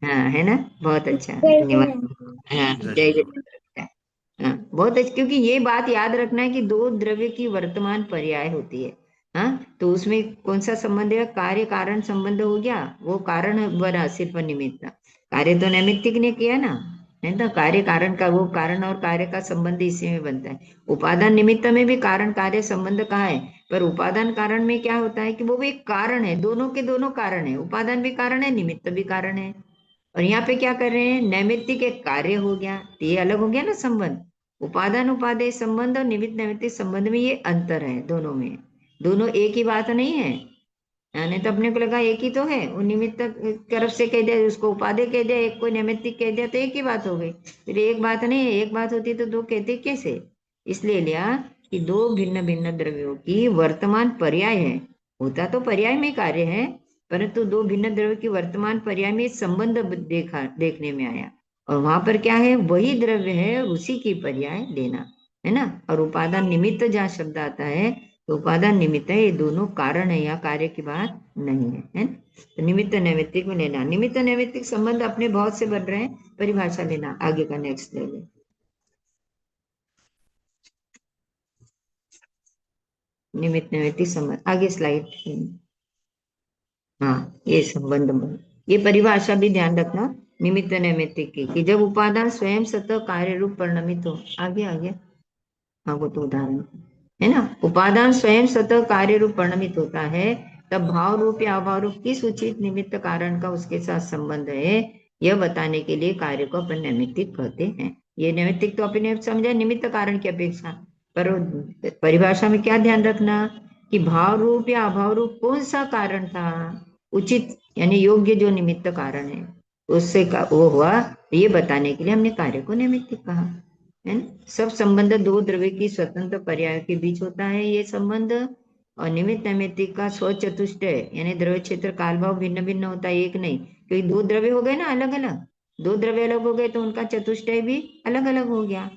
हाँ, है ना? बहुत अच्छा, जय धन्यवाद। जिनेन्द्र। हाँ, जय जय श्री राम। जय। बहुत अच्छी, क्योंकि ये बात याद रखना है कि दो द्रव्य की वर्तमान पर्याय होती है। हाँ, तो उसमें कौन सा संबंध है? कार्य कारण संबंध हो गया, वो कारण बना सिर्फ निमित्त। कार्य तो नैमित्तिक ने किया ना, है ना? कार्य कारण का, वो कारण और कार्य का संबंध इसी में बनता है। उपादान निमित्त में भी कारण कार्य संबंध कहा है, पर उपादान कारण में क्या होता है कि वो भी एक कारण है, दोनों के दोनों कारण है, उपादान भी कारण है, निमित्त भी कारण है। और यहाँ पे क्या कर रहे हैं? नैमित्तिक एक कार्य हो गया, तो ये अलग हो गया ना संबंध। उपादान उपादेय संबंध और निमित्त नैमित्तिक संबंध में ये अंतर है दोनों में। दोनों एक ही बात नहीं है। यानी तो अपने को लगा एक ही तो है, वो निमित्त तरफ से कह दिया, उसको उपादेय कह दिया, एक को नैमित्तिक कह दिया, तो एक ही बात हो गई। फिर एक बात नहीं है, एक बात होती तो दो कहते कैसे? इसलिए लिया कि दो भिन्न भिन्न द्रव्यों की वर्तमान पर्याय है। होता तो पर्याय में कार्य है, परंतु दो भिन्न द्रव्य की वर्तमान पर्याय में संबंध देखने में आया। और वहां पर क्या है? वही द्रव्य है, उसी की पर्याय लेना, है ना? और उपादान निमित्त जहाँ शब्द आता है, तो उपादान निमित्त है, ये दोनों कारण है, यहाँ कार्य की बात नहीं है, है ना? तो निमित्त नैमित्तिक में लेना, निमित्त नैमित्तिक संबंध अपने बहुत से बन रहे हैं, परिभाषा लेना, आगे का नेक्स्ट ले ले। निमित्त नैमित्तिक संबंध, आगे स्लाइड। हाँ, ये संबंध बन, ये परिभाषा भी ध्यान रखना निमित्त नैमित्तिक की, कि जब उपादान स्वयं सतह कार्य रूप परिणमित हो। आगे आगे, हाँ वो तो उदाहरण है ना। उपादान स्वयं सतह कार्य रूप परिणमित होता है, तब भाव रूप या अभाव रूप किस उचित निमित्त कारण का उसके साथ संबंध है, यह बताने के लिए कार्य को अपन नैमित्तिक कहते हैं। ये नैमित्तिक तो अपने समझा निमित्त कारण की अपेक्षा, पर परिभाषा में क्या ध्यान रखना कि भाव रूप या अभाव रूप कौन सा कारण था उचित, यानी योग्य जो निमित्त कारण है उससे का वो हुआ, ये बताने के लिए हमने कार्य को नैमित्तिक कहा, है ना? सब संबंध दो द्रव्य की स्वतंत्र पर्याय के बीच होता है ये संबंध। और निमित्त नैमित्तिक का स्वचतुष्टय, यानी द्रव्य क्षेत्र काल भाव भिन्न भिन्न होता है, एक नहीं, क्योंकि दो द्रव्य हो गए ना अलग अलग, दो द्रव्य अलग हो गए तो उनका चतुष्टय भी अलग अलग हो गया।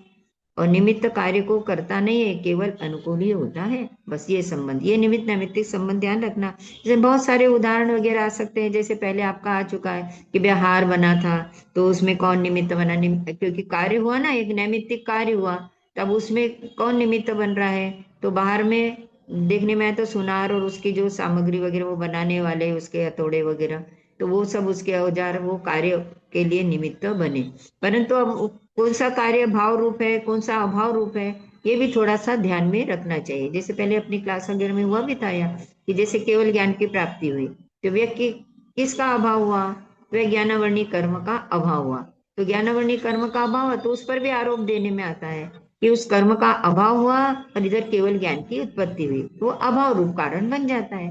और निमित्त कार्य को करता नहीं है, केवल अनुकूल ही होता है, बस ये संबंध, ये निमित्त नैमित्तिक संबंध ध्यान रखना। जैसे बहुत सारे उदाहरण वगैरह आ सकते हैं, जैसे पहले आपका आ चुका है कि व्यवहार बना था, तो उसमें कौन निमित्त बना? क्योंकि कार्य हुआ ना, एक नैमित्तिक कार्य हुआ, तब उसमें कौन निमित्त बन रहा है? तो बाहर में देखने में आया तो सुनार और उसकी जो सामग्री वगैरह वो बनाने वाले, उसके हथौड़े वगैरह, तो वो सब उसके औजार वो कार्य के लिए निमित्त बने। परंतु अब कौन सा कार्य भाव रूप है, कौन सा अभाव रूप है, ये भी थोड़ा सा ध्यान में रखना चाहिए। जैसे पहले अपनी क्लास वगैरह में हुआ भी था या कि जैसे केवल ज्ञान की प्राप्ति हुई, तो व्यक्ति किसका अभाव हुआ? वह ज्ञानावर्णी कर्म का अभाव हुआ। तो ज्ञानावर्णी कर्म का अभाव है तो उस पर भी आरोप देने में आता है कि उस कर्म का अभाव हुआ और इधर केवल ज्ञान की उत्पत्ति हुई, तो वो अभाव रूप कारण बन जाता है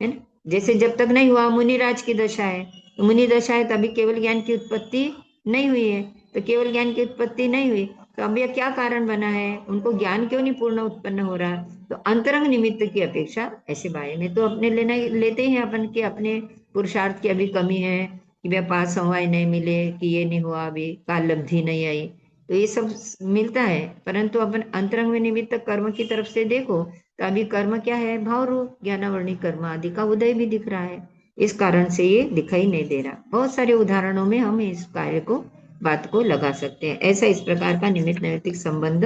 ना? जैसे जब तक नहीं हुआ मुनिराज की दशा है, तो मुनि दशा है तभी केवल ज्ञान की उत्पत्ति नहीं हुई है, तो केवल ज्ञान की उत्पत्ति नहीं हुई, तो अब यह क्या कारण बना है? उनको ज्ञान क्यों नहीं पूर्ण उत्पन्न हो रहा? तो अंतरंग निमित्त की अपेक्षा ऐसे बारे में तो अपने लेते ही हैं अपन के अपने पुरुषार्थ की अभी कमी है, कि व्यापार समवाय नहीं मिले, कि ये नहीं हुआ, अभी काल लब्धि नहीं आई, तो ये सब मिलता है। परंतु अपन अंतरंग में निमित्त कर्म की तरफ से देखो, तो अभी कर्म क्या है? भाव रूप ज्ञानावर्णी कर्म आदि का उदय भी दिख रहा है, इस कारण से ये दिखाई नहीं दे रहा। बहुत सारे उदाहरणों में हम इस कार्य को बात को लगा सकते हैं। ऐसा इस प्रकार का निमित्त नैमित्तिक संबंध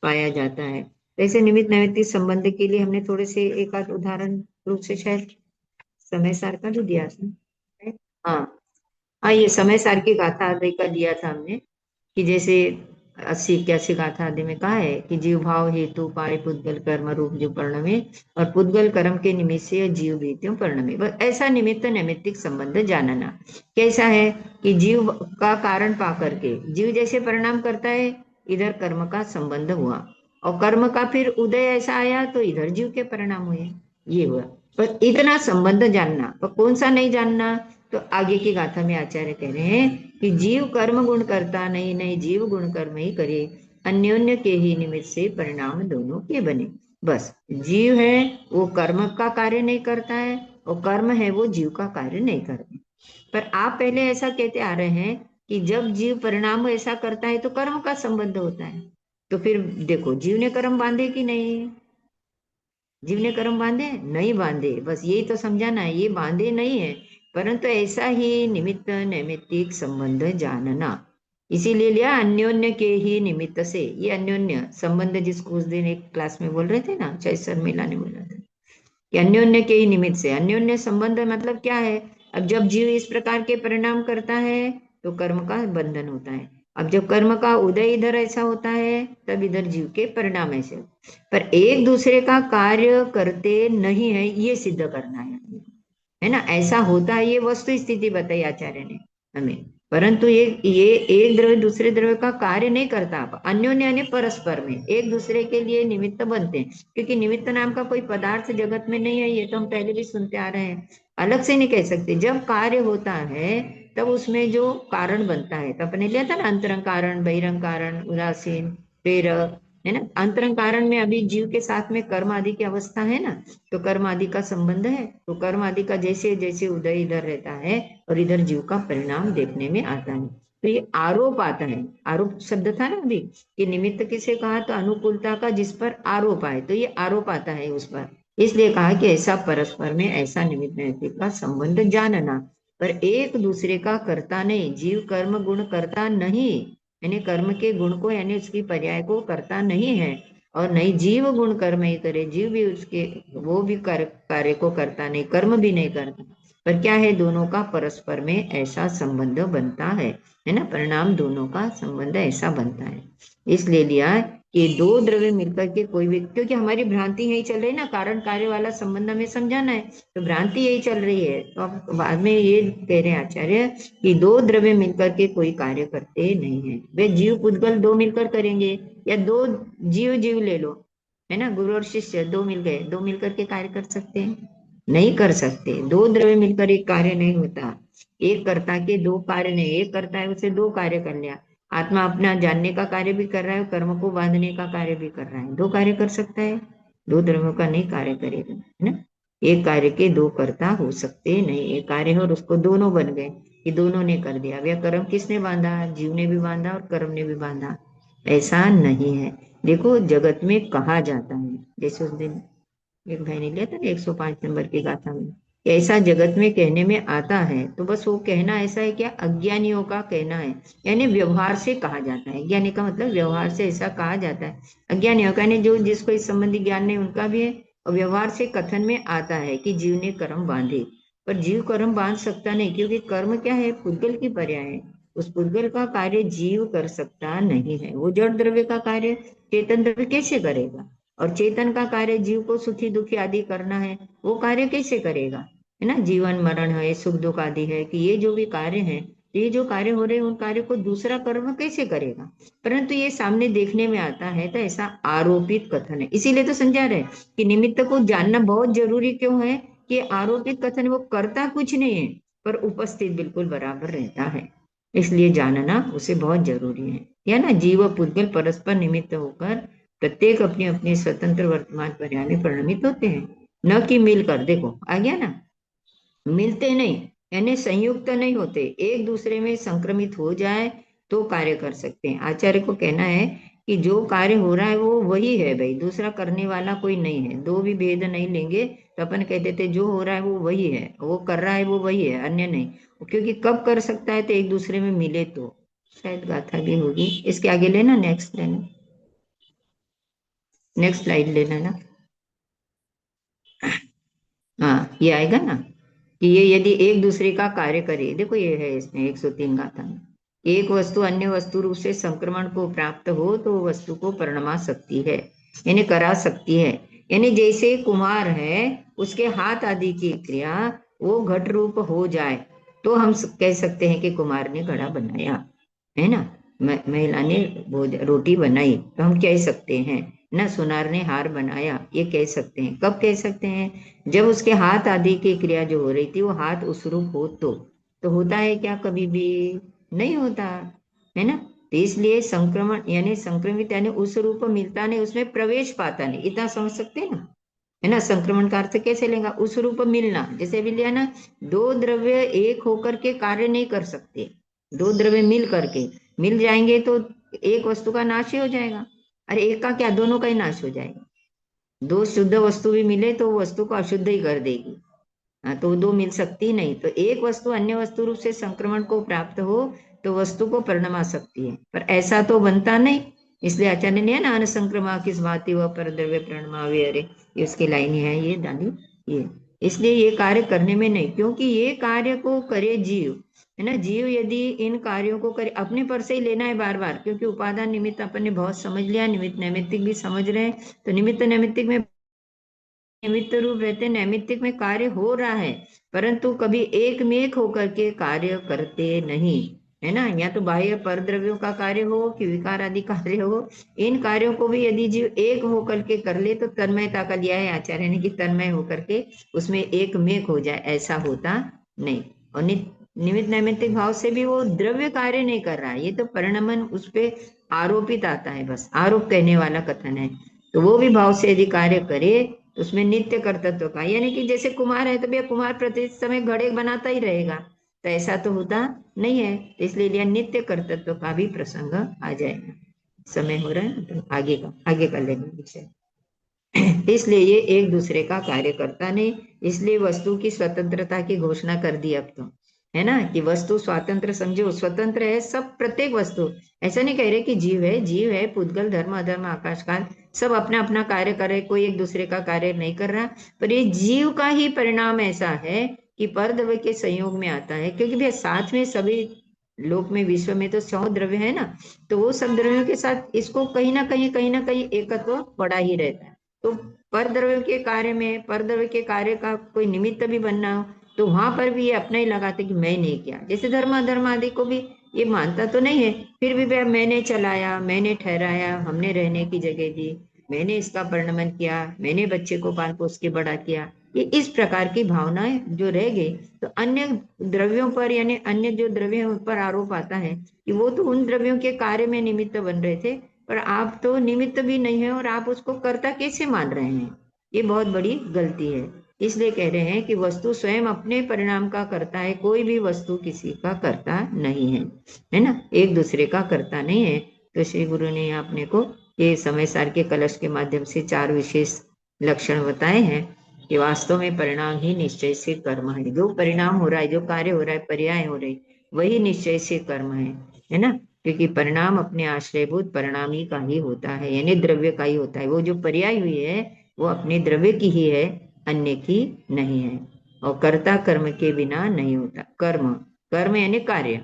पाया जाता है। ऐसे निमित्त नैमित्तिक संबंध के लिए हमने थोड़े से एक आध उदाहरण रूप से शायद समय सार का भी दिया था। हाँ हाँ, ये समय सार की गाथा आदि का दिया था हमने, कि जैसे 80 81 गाथा आदि में कहा है कि जीव भाव हेतु पाए पुद्गल कर्म रूप जो पर्ण में, और पुद्गल कर्म के निमित्त से जीव भी त्यों पर्ण में। बस ऐसा निमित्त नैमित्तिक संबंध जानना कैसा है कि जीव का कारण पा करके जीव जैसे परिणाम करता है, इधर कर्म का संबंध हुआ, और कर्म का फिर उदय ऐसा आया तो इधर जीव के परिणाम हुए, ये हुआ। पर इतना संबंध जानना, पर कौन सा नहीं जानना? तो आगे की गाथा में आचार्य कह रहे हैं कि जीव कर्म गुण करता नहीं, नहीं जीव गुण कर्म ही करे, अन्योन्य के ही निमित्त से परिणाम दोनों के बने। बस जीव है वो कर्म का कार्य नहीं करता है, और कर्म है वो जीव का कार्य नहीं करते। पर आप पहले ऐसा कहते आ रहे हैं कि जब जीव परिणाम ऐसा करता है तो कर्म का संबंध होता है। तो फिर देखो जीव ने कर्म बांधे कि नहीं? जीव ने कर्म बांधे? नहीं बांधे, बस यही तो समझाना है, ये बांधे नहीं है, परंतु ऐसा ही निमित्त नैमित्तिक संबंध जानना, इसीलिए लिया अन्योन्य के ही निमित्त से। ये अन्योन्य संबंध जिसको उस दिन एक क्लास में बोल रहे थे ना, चाहे शर्मिला ने बोला था कि अन्योन्य के ही निमित्त से। अन्योन्य संबंध मतलब क्या है? अब जब जीव इस प्रकार के परिणाम करता है तो कर्म का बंधन होता है। अब जब कर्म का उदय इधर ऐसा होता है तब इधर जीव के परिणाम ऐसे होते। पर एक दूसरे का कार्य करते नहीं है, ये सिद्ध करना है ना। ऐसा होता है, ये वस्तु स्थिति बताई आचार्य ने हमें। परंतु ये एक द्रव्य दूसरे द्रव्य का कार्य नहीं करता। अन्योन्य यानी परस्पर में एक दूसरे के लिए निमित्त बनते हैं, क्योंकि निमित्त नाम का कोई पदार्थ जगत में नहीं है, ये तो हम पहले भी सुनते आ रहे हैं। अलग से नहीं कह सकते। जब कार्य होता है तब उसमें जो कारण बनता है, तो अपने लिया था ना अंतरंग कारण, बहिरंग कारण, उदासीन, प्रेरक, है ना। अंतरंग कारण में अभी जीव के साथ में कर्म आदि की अवस्था है ना, तो कर्म आदि का संबंध है। तो कर्म आदि का जैसे जैसे उदय इधर रहता है और इधर जीव का परिणाम देखने में आता है। तो ये आरोप आता है। आरोप शब्द था ना अभी कि निमित्त किसे कहा, तो अनुकूलता का जिस पर आरोप आए, तो ये आरोप आता है उस पर। इसलिए कहा कि ऐसा परस्पर में ऐसा निमित्त नैतिक का संबंध जानना। पर एक दूसरे का करता नहीं, जीव कर्म गुण करता नहीं, यानी कर्म के गुण को यानी उसकी पर्याय को करता नहीं है। और नहीं जीव गुण कर्म ही करे, जीव भी उसके वो भी कार्य को करता नहीं, कर्म भी नहीं करता। पर क्या है, दोनों का परस्पर में ऐसा संबंध बनता है ना। परिणाम दोनों का संबंध ऐसा बनता है। इसलिए लिया कि दो द्रव्य मिलकर के कोई भी, क्योंकि हमारी भ्रांति यही चल रही है ना, कारण कार्य वाला संबंध हमें समझाना है, तो भ्रांति यही चल रही है। तो अब बाद में ये कह रहे हैं आचार्य कि दो द्रव्य मिलकर के कोई कार्य करते नहीं है। वे जीव पुद्गल दो मिलकर करेंगे, या दो जीव जीव ले लो, है ना, गुरु और शिष्य दो मिल गए, दो मिलकर के कार्य कर सकते हैं? नहीं कर सकते। दो द्रव्य मिलकर एक कार्य नहीं होता। एक कर्ता के दो कार्य नहीं, एक करता है उसे दो कार्य कर लिया। आत्मा अपना जानने का कार्य भी कर रहा है, कर्म को बांधने का कार्य भी कर रहा है, दो कार्य कर सकता है। दो द्रव्यों का नहीं कार्य करेगा, है ना। एक कार्य के दो कर्ता हो सकते नहीं। एक कार्य है और उसको दोनों बन गए कि दोनों ने कर दिया। वह कर्म किसने बांधा? जीव ने भी बांधा और कर्म ने भी बांधा। ऐसा नहीं है। देखो जगत में कहा जाता है, जैसे उस दिन एक भाई ने लिया था ना 105 नंबर की गाथा में, कि ऐसा जगत में कहने में आता है। तो बस वो कहना ऐसा है, क्या अज्ञानियों का कहना है, यानी व्यवहार से कहा जाता है। ज्ञानी का मतलब व्यवहार से ऐसा कहा जाता है। अज्ञानियों का यानी जो जिसको इस संबंधी ज्ञान नहीं उनका भी है। और व्यवहार से कथन में आता है कि जीव ने कर्म बांधे। पर जीव कर्म बांध सकता नहीं, क्योंकि कर्म क्या है, पुद्गल की पर्याय है। उस पुद्गल का कार्य जीव कर सकता नहीं है। वो जड़ द्रव्य का कार्य चेतन द्रव्य कैसे करेगा? और चेतन का कार्य जीव को सुखी दुखी आदि करना है, वो कार्य कैसे करेगा? है ना, जीवन मरण है, सुख दुख आदि है, कि ये जो भी कार्य है, ये जो कार्य हो रहे हैं उन कार्य को दूसरा कर्म कैसे करेगा? परंतु ये सामने देखने में आता है, तो ऐसा आरोपित कथन है। इसीलिए तो समझा रहे कि निमित्त को जानना बहुत जरूरी क्यों है, कि आरोपित कथन वो करता कुछ नहीं है, पर उपस्थित बिल्कुल बराबर रहता है। इसलिए जानना उसे बहुत जरूरी है। या ना, जीव और पुद्गल परस्पर निमित्त होकर प्रत्येक अपने अपने स्वतंत्र वर्तमान पर्याय में परिणमित होते हैं, न कि मिलकर। देखो आ गया ना, मिलते नहीं यानी संयुक्त नहीं होते, एक दूसरे में संक्रमित हो जाए तो कार्य कर सकते हैं। आचार्य को कहना है कि जो कार्य हो रहा है वो वही है भाई, दूसरा करने वाला कोई नहीं है। दो भी भेद नहीं लेंगे तो अपन कहते थे जो हो रहा है वो वही है, वो कर रहा है वो वही है, अन्य नहीं। क्योंकि कब कर सकता है, तो एक दूसरे में मिले तो। शायद गाथा भी होगी, इसके आगे लेना, नेक्स्ट लेना, नेक्स्ट स्लाइड लेना ना। हाँ ये आएगा ना, कि ये यदि एक दूसरे का कार्य करे। देखो ये है इसमें 103 गाथा में, एक वस्तु अन्य वस्तु रूप से संक्रमण को प्राप्त हो तो वस्तु को परिणमा सकती है, यानी करा सकती है। यानी जैसे कुम्हार है, उसके हाथ आदि की क्रिया वो घट रूप हो जाए तो हम कह सकते हैं कि कुम्हार ने घड़ा बनाया, है ना। महिला ने रोटी बनाई तो हम कह सकते हैं ना, सुनार ने हार बनाया, ये कह सकते हैं। कब कह सकते हैं? जब उसके हाथ आदि की क्रिया जो हो रही थी वो हाथ उस रूप हो तो होता है क्या? कभी भी नहीं होता, है ना। तो इसलिए संक्रमण यानी संक्रमित यानी उस रूप मिलता नहीं, उसमें प्रवेश पाता नहीं, इतना समझ सकते हैं ना, है ना। संक्रमण का अर्थ कैसे लेगा? उस रूप मिलना। जैसे भी लिया ना, दो द्रव्य एक होकर के कार्य नहीं कर सकते, दो द्रव्य मिल करके मिल जाएंगे तो एक वस्तु का नाश ही हो जाएगा। अरे एक का क्या, दोनों का ही नाश हो जाएगा। दो शुद्ध वस्तु भी मिले तो वस्तु को अशुद्ध ही कर देगी, तो दो मिल सकती नहीं। तो एक वस्तु अन्य वस्तु रूप से संक्रमण को प्राप्त हो तो वस्तु को परिणाम आ सकती है, पर ऐसा तो बनता नहीं। इसलिए आचार्य ने ना संक्रमा किस भांति वह पर द्रव्य प्रणमावे, अरे ये उसकी लाइन है ये डाली ये। इसलिए ये कार्य करने में नहीं, क्योंकि ये कार्य को करे जीव, है ना। जीव यदि इन कार्यों को करे, अपने पर से ही लेना है बार बार, क्योंकि उपादान निमित्त अपन ने बहुत समझ लिया, निमित्त नैमित्तिक भी समझ रहे हैं। तो निमित्त नैमित्तिक में निमित्त रूप रहते, नैमित्तिक में कार्य हो रहा है, परंतु कभी एक में एक होकर के कार्य करते नहीं, है ना। या तो बाह्य पर द्रव्यों का कार्य हो कि विकार आदि कार्य हो, इन कार्यों को भी यदि जीव एक होकर के कर ले तो तन्मयता का लिया है आचार्य ने कि तन्मय होकर के उसमें एक में हो जाए, ऐसा होता नहीं। और निमित्त नैमित्तिक भाव से भी वो द्रव्य कार्य नहीं कर रहा है, ये तो परिणमन उस पे आरोपित आता है, बस आरोप कहने वाला कथन है। तो वो भी भाव से यदि कार्य करे तो उसमें नित्य कर्तृत्व का, यानी कि जैसे कुम्हार है तो भैया कुम्हार प्रति समय घड़े बनाता ही रहेगा, तो ऐसा तो होता नहीं है। तो इसलिए लिया नित्य कर्तृत्व का भी प्रसंग आ जाएगा। समय हो रहा है ना, तो आगे का लेंगे विषय। इसलिए ये एक दूसरे का कार्य करता नहीं, इसलिए वस्तु की स्वतंत्रता की घोषणा कर दी अब तो, है ना, कि वस्तु स्वातंत्र समझो, स्वतंत्र है सब, प्रत्येक वस्तु। ऐसा नहीं कह रहे कि जीव है पुद्गल धर्म अधर्म आकाश काल सब अपना अपना कार्य कर रहे, कोई एक दूसरे का कार्य नहीं कर रहा, पर ये जीव का ही परिणाम ऐसा है कि परद्रव्य के संयोग में आता है। क्योंकि भैया साथ में सभी लोक में विश्व में तो 100 द्रव्य है ना, तो वो सब द्रव्यों के साथ इसको कहीं ना कहीं एकत्व पड़ा ही रहता है। तो परद्रव्य के कार्य में, परद्रव्य के कार्य का कोई निमित्त भी बनना हो तो वहां पर भी ये अपना ही लगाते कि मैं नहीं किया। जैसे धर्म अधर्म आदि को भी ये मानता तो नहीं है, फिर भी भैया मैंने चलाया, मैंने ठहराया, हमने रहने की जगह दी, मैंने इसका परिणमन किया, मैंने बच्चे को पाल पोस के बड़ा किया, ये इस प्रकार की भावनाएं जो रह गई, तो अन्य द्रव्यों पर यानी अन्य जो द्रव्य है उन पर आरोप आता है कि वो तो उन द्रव्यों के कार्य में निमित्त बन रहे थे, पर आप तो निमित्त भी नहीं है और आप उसको कर्ता कैसे मान रहे हैं। ये बहुत बड़ी गलती है। इसलिए कह रहे हैं कि वस्तु स्वयं अपने परिणाम का करता है, कोई भी वस्तु किसी का करता नहीं है ना, एक दूसरे का करता नहीं है। तो श्री गुरु ने अपने को ये समय सार के कलश के माध्यम से 4 विशेष लक्षण बताए हैं कि वास्तव में परिणाम ही निश्चय से कर्म है। जो परिणाम हो रहा है, जो कार्य हो रहा है, पर्याय हो रहे, वही निश्चय से कर्म है ना। क्योंकि परिणाम अपने आश्रयभूत परिणामी का ही होता है, यानी द्रव्य का ही होता है। वो जो पर्याय हुई है वो अपने द्रव्य की ही है, अन्य की नहीं है। और कर्ता कर्म के बिना नहीं होता। कर्म, कर्म यानी कार्य,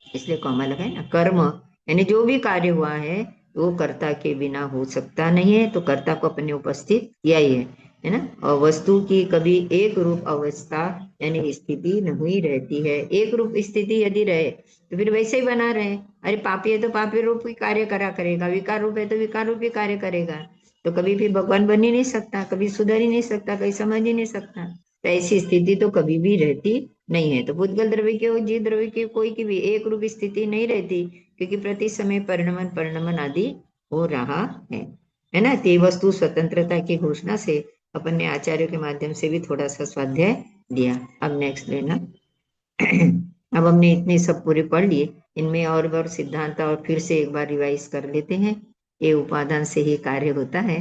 इसलिए कॉमा लगाए ना, कर्म यानी जो भी कार्य हुआ है वो कर्ता के बिना हो सकता नहीं है, तो कर्ता को अपने उपस्थित किया ही है ना। और वस्तु की कभी एक रूप अवस्था यानी स्थिति नहीं रहती है। एक रूप स्थिति यदि रहे तो फिर वैसे ही बना रहे, अरे पापी है तो पापी रूप ही कार्य करा करेगा, विकार रूप है तो विकार रूप ही कार्य करेगा, तो कभी भी भगवान बन ही नहीं सकता, कभी सुधर ही नहीं सकता, कहीं समझ ही नहीं सकता। तो ऐसी स्थिति तो कभी भी रहती नहीं है। तो भूतगल द्रव्य की हो, जीव द्रव्य की कोई की भी एक रूप स्थिति नहीं रहती, क्योंकि प्रति समय परिणमन परिणमन आदि हो रहा है ना। ते वस्तु स्वतंत्रता की घोषणा से अपन ने आचार्यों के माध्यम से भी थोड़ा सा स्वाध्याय दिया। अब नेक्स्ट लेना। अब हमने इतने सब पूरे पढ़ लिए, इनमें और सिद्धांत और फिर से एक बार रिवाइज कर लेते हैं। ये उपादान से ही कार्य होता है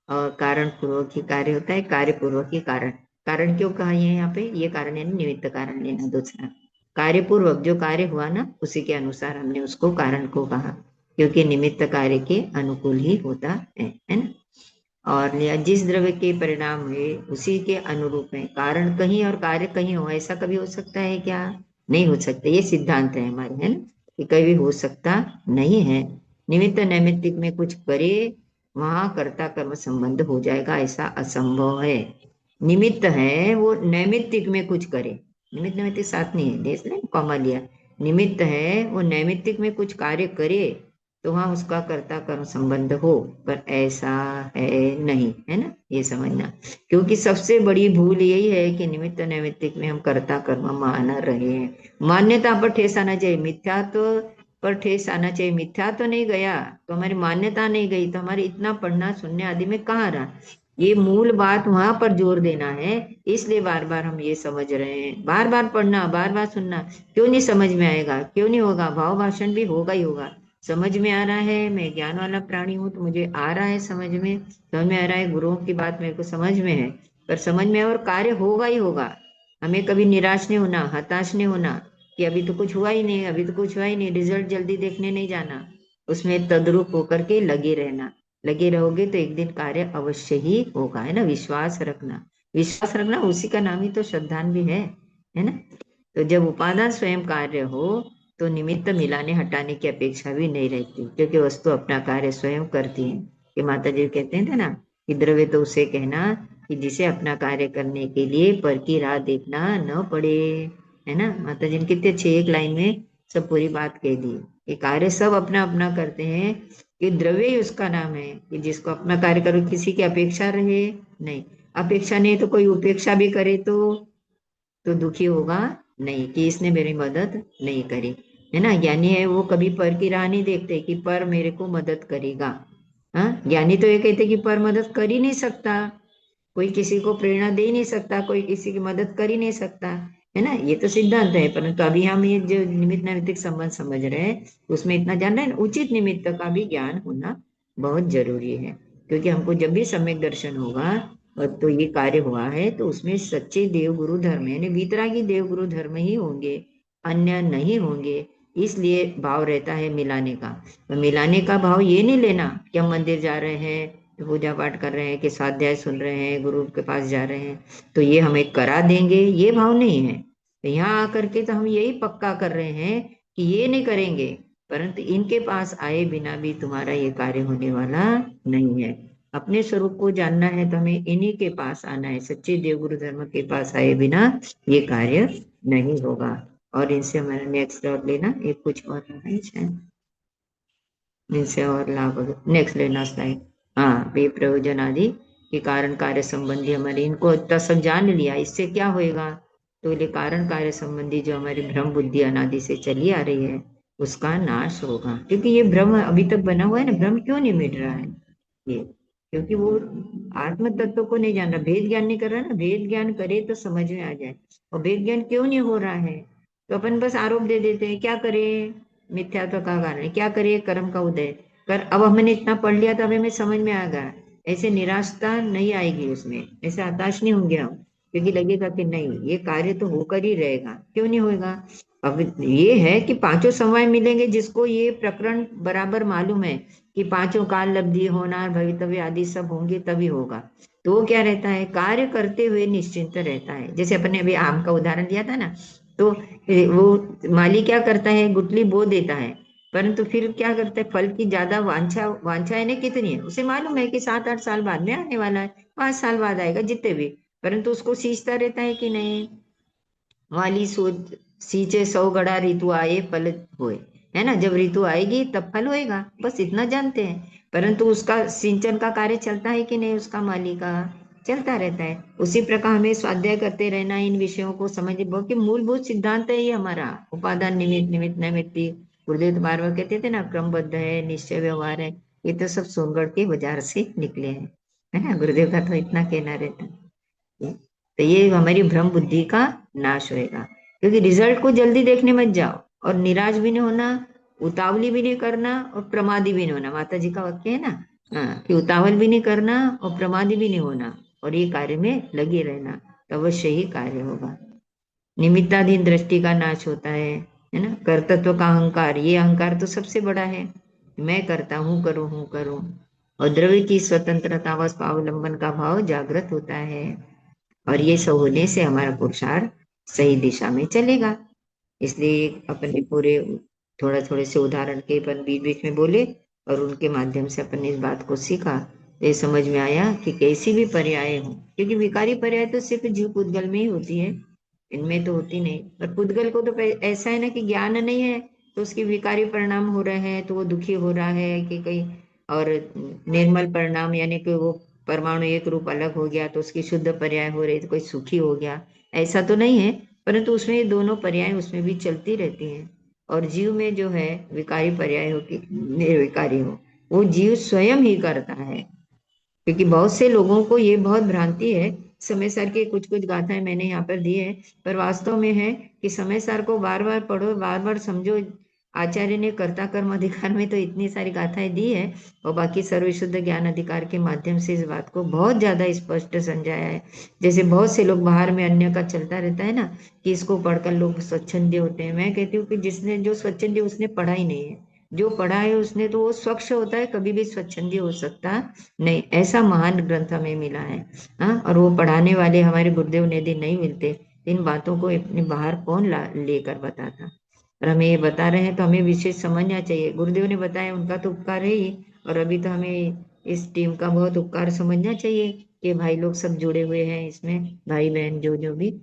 और कारण पूर्वक ही कार्य होता है, कार्य पूर्वक ही कारण। कारण क्यों कहा है यहाँ पे, ये कारण यानी निमित्त कारण लेना। दूसरा कार्य पूर्वक जो कार्य हुआ ना उसी के अनुसार हमने उसको कारण को कहा, क्योंकि निमित्त कार्य के अनुकूल ही होता है ना। और लिया जिस द्रव्य के परिणाम हुए उसी के अनुरूप है, कारण कहीं और कार्य कहीं हो, ऐसा कभी हो सकता है क्या? नहीं हो सकता। ये सिद्धांत है हमारे, है ना, कि कभी हो सकता नहीं है। निमित्त नैमित्तिक में कुछ करे वहां कर्ता कर्म संबंध हो जाएगा, ऐसा असंभव है। निमित्त है वो नैमित्तिक में कुछ करे, निमित्त नैमित्तिक साथ नहीं है, देख लें कॉमा लिया, निमित्त है वो नैमित्तिक में कुछ कार्य करे तो वहां उसका कर्ता कर्म संबंध हो, पर ऐसा है नहीं, है ना, ये समझना। क्योंकि सबसे बड़ी भूल यही है कि निमित्त नैमित्तिक में हम कर्ता कर्म मान रहे हैं। मान्यता पर ठेस आना चाहिए, मिथ्या तो पर ठेस आना चाहिए। मिथ्या तो नहीं गया तो हमारी मान्यता नहीं गई, तो हमारे इतना पढ़ना सुनने आदि में कहाँ रहा। ये मूल बात वहां पर जोर देना है, इसलिए बार बार हम ये समझ रहे हैं। बार बार पढ़ना, बार बार सुनना, क्यों नहीं समझ में आएगा, क्यों नहीं होगा, भाव भाषण भी होगा ही होगा। समझ में आ रहा है, मैं ज्ञान वाला प्राणी हूँ तो मुझे आ रहा है समझ में आ रहा है, गुरुओं की बात मेरे को समझ में है, पर समझ में और कार्य होगा ही होगा। हमें कभी निराश नहीं होना, हताश नहीं होना कि अभी तो कुछ हुआ ही नहीं, अभी तो कुछ हुआ ही नहीं, रिजल्ट जल्दी देखने नहीं जाना। उसमें तद्रुप होकर के लगे रहना। लगे रहोगे तो एक दिन कार्य अवश्य ही होगा, है ना। विश्वास रखना, विश्वास रखना उसी का नाम ही तो श्रद्धान भी है ना। तो जब उपादान स्वयं कार्य हो तो निमित्त मिलाने हटाने की अपेक्षा भी नहीं रहती, क्योंकि वस्तु अपना कार्य स्वयं करती है। कि माता जी कहते थे ना कि द्रव्य तो उसे कहना कि जिसे अपना कार्य करने के लिए पर की राह देखना न पड़े, है ना। माता जी ने कितने अच्छे एक लाइन में सब पूरी बात कह दी। ये कार्य सब अपना अपना करते हैं, ये द्रव्य ही उसका नाम है कि जिसको अपना कार्य करो, किसी की अपेक्षा रहे नहीं। अपेक्षा नहीं तो कोई उपेक्षा भी करे तो दुखी होगा नहीं कि इसने मेरी मदद नहीं करी, है ना। ज्ञानी है वो कभी पर की राह नहीं देखते कि पर मेरे को मदद करेगा। हाँ, ज्ञानी तो ये कहते कि पर मदद कर ही नहीं सकता, कोई किसी को प्रेरणा दे नहीं सकता, कोई किसी की मदद कर ही नहीं सकता, है ना। ये तो सिद्धांत है। परंतु अभी हम ये जो निमित्त नैमित्तिक संबंध समझ रहे हैं उसमें इतना जान रहे हैं, उचित निमित्त का भी ज्ञान होना बहुत जरूरी है। क्योंकि हमको जब भी सम्यक दर्शन होगा और तो ये कार्य हुआ है तो उसमें सच्चे देव गुरु धर्म यानी वीतरागी देव गुरु धर्म ही होंगे, अन्य नहीं होंगे। इसलिए भाव रहता है मिलाने का। तो मिलाने का भाव ये नहीं लेना कि हम मंदिर जा रहे हैं, पूजा पाठ कर रहे हैं, कि स्वाध्याय सुन रहे हैं, गुरु के पास जा रहे हैं तो ये हमें करा देंगे, ये भाव नहीं है। तो यहाँ आकर के तो हम यही पक्का कर रहे हैं कि ये नहीं करेंगे, परंतु इनके पास आए बिना भी तुम्हारा ये कार्य होने वाला नहीं है। अपने स्वरूप को जानना है तो हमें इन्हीं के पास आना है, सच्चे देव गुरु धर्म के पास आए बिना ये कार्य नहीं होगा। और इनसे हमारा नेक्स्ट और लेना, एक कुछ और है शायद, इनसे और लाभ। नेक्स्ट लेना स्लाइड। हाँ, वे प्रयोजन आदि के कारण कार्य संबंधी हमारे, इनको इतना सब जान लिया, इससे क्या होएगा। तो ये कारण कार्य संबंधी जो हमारी भ्रम बुद्धि अनादि से चली आ रही है उसका नाश होगा। क्योंकि ये भ्रम अभी तक बना हुआ है ना, भ्रम क्यों नहीं मिट रहा है ये, क्योंकि वो आत्म तत्व को नहीं जान रहा, भेद ज्ञान नहीं कर रहा ना। भेद ज्ञान करे तो समझ में आ जाए। और भेद ज्ञान क्यों नहीं हो रहा है, तो अपन बस आरोप दे देते हैं, क्या करें, मिथ्यात्व का कारण है, क्या करिए, कर्म का उदय कर। अब हमने इतना पढ़ लिया तो अब हमें समझ में आ गया, ऐसे निराशता नहीं आएगी उसमें, ऐसे हताश नहीं होंगे हम। क्योंकि लगेगा कि नहीं, ये कार्य तो होकर ही रहेगा, क्यों नहीं होगा। अब ये है कि पांचों समवाय मिलेंगे, जिसको ये प्रकरण बराबर मालूम है कि पांचों काल लब्धि होना भवितव्य आदि सब होंगे तभी होगा। तो वो क्या रहता है, कार्य करते हुए निश्चिंत रहता है। जैसे अपने अभी आम का उदाहरण दिया था ना, तो वो माली क्या करता है, गुठली बो देता है, परंतु फिर क्या करता है, फल की ज्यादा वांछा है ना कितनी है, उसे मालूम है कि 7-8 साल बाद में आने वाला है, 5 साल बाद आएगा, जितने भी, परंतु उसको सींचता रहता है कि नहीं। वाली सोच सींचे 100 घड़ा ऋतु आए फल होए, है ना। जब ऋतु आएगी तब फल होएगा, बस इतना जानते हैं। परंतु उसका सिंचन का कार्य चलता है कि नहीं, उसका माली का चलता रहता है। उसी प्रकार हमें स्वाध्याय करते रहना, इन विषयों को समझे, बहुत मूलभूत सिद्धांत है ये हमारा। उपादान निमित्त, निमित्त नैमित्तिक, गुरुदेव बार कहते थे ना, क्रमबद्ध है, निश्चय व्यवहार है, ये तो सब सोनगढ़ के बाजार से निकले हैं, है ना। गुरुदेव का तो इतना कहना रहता है। तो ये हमारी भ्रम बुद्धि का नाश होएगा। क्योंकि रिजल्ट को जल्दी देखने मत जाओ, और निराश भी नहीं होना, उतावली भी नहीं करना, और प्रमादी भी नहीं होना। माता जी का वाक्य है ना, हाँ, कि उतावल भी नहीं करना और प्रमादी भी नहीं होना, और ये कार्य में लगे रहना, तो अवश्य ही कार्य होगा। निमित्ताधीन दृष्टि का नाश होता है ना। कर्तृत्व का अहंकार, ये अहंकार तो सबसे बड़ा है, मैं करता हूँ, करूँ। और द्रव्य की स्वतंत्रता व स्वावलंबन का भाव जागृत होता है, और ये सब होने से हमारा पुरुषार्थ सही दिशा में चलेगा। इसलिए अपन ने पूरे थोड़ा थोड़े से उदाहरण के अपन बीच बीच में बोले, और उनके माध्यम से अपन ने इस बात को सीखा। तो ये समझ में आया कि कैसी भी पर्याय हो, क्योंकि विकारी पर्याय तो सिर्फ जीव पुद्गल में ही होती है, इनमें तो होती नहीं। पर पुद्गल को तो ऐसा है ना कि ज्ञान नहीं है, तो उसके विकारी परिणाम हो रहे हैं तो वो दुखी हो रहा है कि कहीं, और निर्मल परिणाम यानी कि वो परमाणु एक रूप अलग हो गया तो उसकी शुद्ध पर्याय हो रही तो कोई सुखी हो गया, ऐसा तो नहीं है। परंतु उसमें ये दोनों पर्याय उसमें भी चलती रहती हैं। और जीव में जो है विकारी पर्याय हो कि निर्विकारी हो, वो जीव स्वयं ही करता है। क्योंकि बहुत से लोगों को ये बहुत भ्रांति है, समय सार के कुछ कुछ गाथाएं मैंने यहाँ पर दी है, पर वास्तव में है कि समय सार को बार बार पढ़ो, बार बार समझो, आचार्य ने कर्ता कर्म अधिकार में तो इतनी सारी गाथाएं दी है, और बाकी सर्वशुद्ध ज्ञान अधिकार के माध्यम से इस बात को बहुत ज्यादा स्पष्ट समझाया है। जैसे बहुत से लोग बाहर में अन्य का चलता रहता है ना, कि इसको पढ़कर लोग स्वच्छंदी होते हैं। मैं कहती हूँ कि जिसने जो स्वच्छंदी, उसने पढ़ा ही नहीं है। जो पढ़ा है उसने तो वो स्वच्छ होता है, कभी भी स्वच्छंदी हो सकता नहीं। ऐसा महान ग्रंथ हमें मिला है। हाँ, और वो पढ़ाने वाले हमारे गुरुदेव यदि नहीं मिलते, इन बातों को अपने बाहर कौन लेकर बताता। और हमें ये बता रहे हैं तो हमें विशेष समझना चाहिए। गुरुदेव ने बताया, उनका तो उपकार है ही, और अभी तो हमें इस टीम का बहुत उपकार समझना चाहिए कि भाई लोग सब जुड़े हुए हैं इसमें, भाई बहन जो जो भी,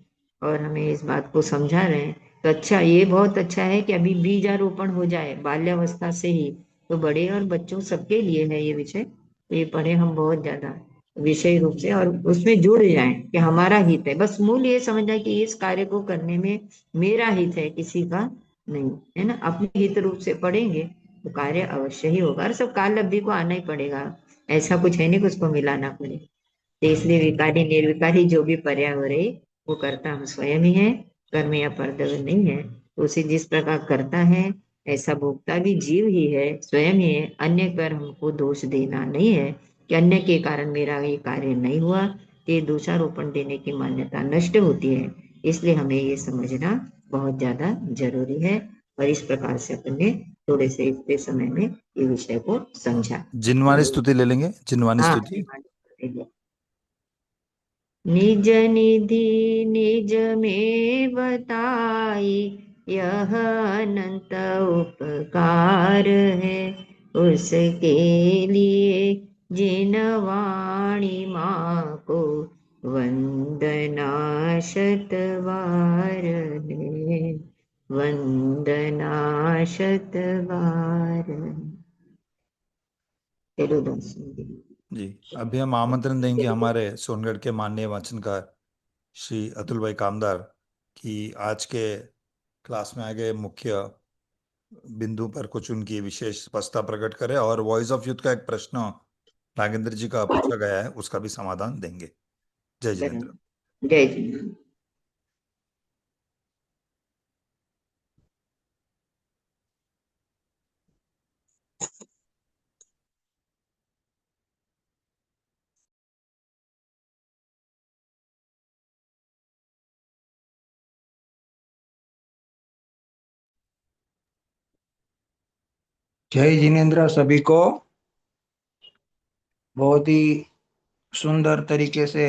और हमें इस बात को समझा रहे हैं। तो अच्छा, ये बहुत अच्छा है कि अभी बीजारोपण हो जाए बाल्यावस्था से ही, तो बड़े और बच्चों सबके लिए है ये विषय। तो ये पढ़े हम बहुत ज्यादा विषय रूप से, और उसमें जुड़ जाएं कि हमारा हित है। बस मूल ये समझना कि इस कार्य को करने में मेरा हित है, किसी का नहीं है ना। अपने हित रूप से पढ़ेंगे तो कार्य अवश्य ही होगा, और सब काल अवधि को आना ही पड़ेगा। ऐसा कुछ है नहीं कि उसको मिलाना पड़े। तो इसलिए विकारी निर्विकारी जो भी पर्याय हो रही, वो करता हम स्वयं ही है, कर्म या कर्तव्य नहीं है। तो उसे जिस प्रकार करता है, ऐसा भोगता भी जीव ही है, स्वयं ही है। अन्य पर हमको दोष देना नहीं है कि अन्य के कारण मेरा ये कार्य नहीं हुआ। ये दोषारोपण देने की मान्यता नष्ट होती है। इसलिए हमें ये समझना बहुत ज्यादा जरूरी है। और इस प्रकार से अपन ने थोड़े से इतने समय में ये विषय को समझा। जिनवानी स्तुति ले लेंगे, जिनवानी हाँ, स्तुति। निज निधि निज में बताई, यह अनंत उपकार है। उसके लिए जिन वाणी माँ को वंदना शतबार है, वंदना शतबार। चलो दर्शन जी, अभी हम आमंत्रण देंगे हमारे सोनगढ़ के माननीय वाचनकार श्री अतुल भाई कामदार की आज के क्लास में आगे मुख्य बिंदु पर कुछ उनकी विशेष स्पष्टता प्रकट करें, और वॉइस ऑफ यूथ का एक प्रश्न नागेंद्र जी का पूछा गया है, उसका भी समाधान देंगे। जय जिनेन्द्र। जय जिनेन्द्र। जय जिनेन्द्र सभी को। बहुत ही सुंदर तरीके से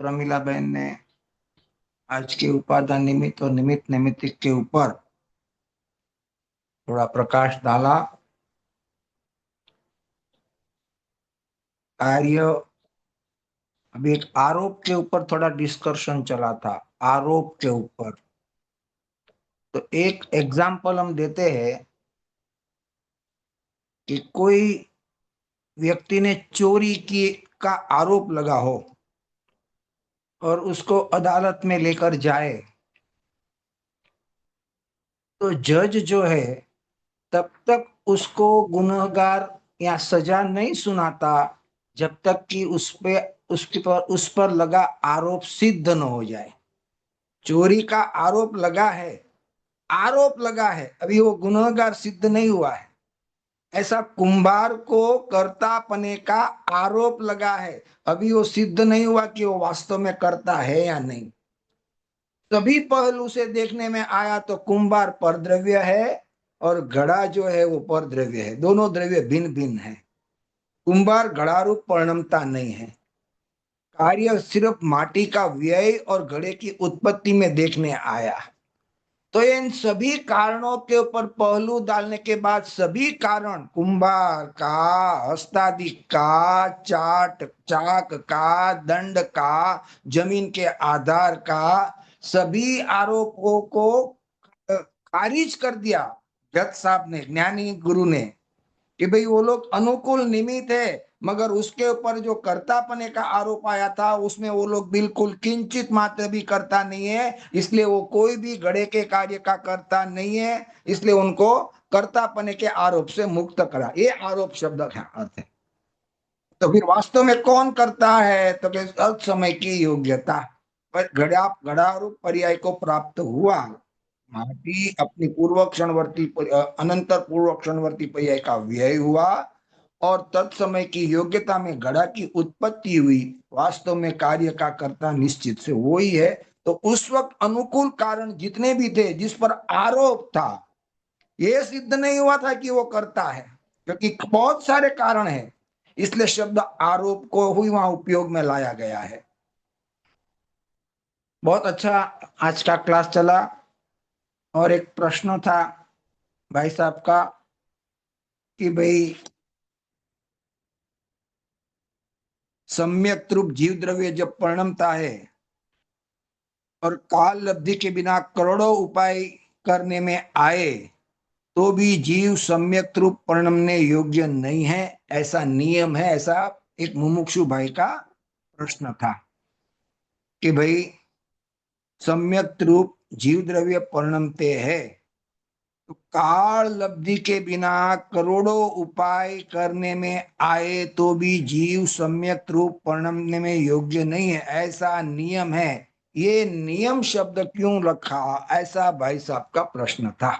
प्रमिला बहन ने आज के उपादान निमित्त और निमित्त नैमित्तिक के ऊपर थोड़ा प्रकाश डाला। कार्य अभी एक आरोप के ऊपर थोड़ा डिस्कशन चला था, आरोप के ऊपर। तो एक एग्जाम्पल हम देते हैं कि कोई व्यक्ति ने चोरी की का आरोप लगा हो और उसको अदालत में लेकर जाए, तो जज जो है तब तक उसको गुनहगार या सजा नहीं सुनाता जब तक कि उस पर लगा आरोप सिद्ध न हो जाए। चोरी का आरोप लगा है, आरोप लगा है, अभी वो गुनहगार सिद्ध नहीं हुआ है। ऐसा कुंभार को कर्तापने का आरोप लगा है, अभी वो सिद्ध नहीं हुआ कि वो वास्तव में करता है या नहीं। सभी पहलू से देखने में आया तो कुंभार परद्रव्य है और घड़ा जो है वो परद्रव्य है। दोनों द्रव्य भिन्न भिन्न है। कुंभार घड़ा रूप परिणमता नहीं है। कार्य सिर्फ माटी का व्यय और घड़े की उत्पत्ति में देखने आया। तो इन सभी कारणों के ऊपर पहलू डालने के बाद सभी कारण कुंभार का, हस्तादि का, चाक का, दंड का, जमीन के आधार का, सभी आरोपों को खारिज कर दिया जज साहब ने, ज्ञानी गुरु ने, कि भाई वो लोग अनुकूल निमित्त है, मगर उसके ऊपर जो कर्तापने का आरोप आया था उसमें वो लोग बिल्कुल किंचित मात्र भी करता नहीं है, इसलिए वो कोई भी घड़े के कार्य का करता नहीं है, इसलिए उनको कर्तापने के आरोप से मुक्त करा। ये आरोप शब्द का अर्थ है। तो फिर वास्तव में कौन करता है? तो अल्प समय की योग्यता पर घड़ा रूप पर्याय को प्राप्त हुआ, माटी अपनी पूर्व क्षणवर्ती अनंतर पूर्व क्षणवर्ती पर्याय का व्यय हुआ और तत्समय की योग्यता में घड़ा की उत्पत्ति हुई, वास्तव में कार्य का कर्ता निश्चित से वही है। तो उस वक्त अनुकूल कारण जितने भी थे जिस पर आरोप था, ये सिद्ध नहीं हुआ था कि वो करता है, क्योंकि बहुत सारे कारण हैं, इसलिए शब्द आरोप को ही वहां उपयोग में लाया गया है। बहुत अच्छा आज का क्लास चला। और एक प्रश्न था भाई साहब का कि भाई सम्यक रूप जीव द्रव्य जब परिणमता है और काल लब्धि के बिना करोड़ों उपाय करने में आए तो भी जीव सम्यक रूप परिणमने योग्य नहीं है, ऐसा नियम है, ऐसा एक मुमुक्षु भाई का प्रश्न था कि भाई सम्यक रूप जीव द्रव्य परिणमते है तो काल लब्धि के बिना करोड़ों उपाय करने में आए तो भी जीव सम्यक रूप परिणमने में योग्य नहीं है, ऐसा नियम है। ये नियम शब्द क्यों रखा, ऐसा भाई साहब का प्रश्न था।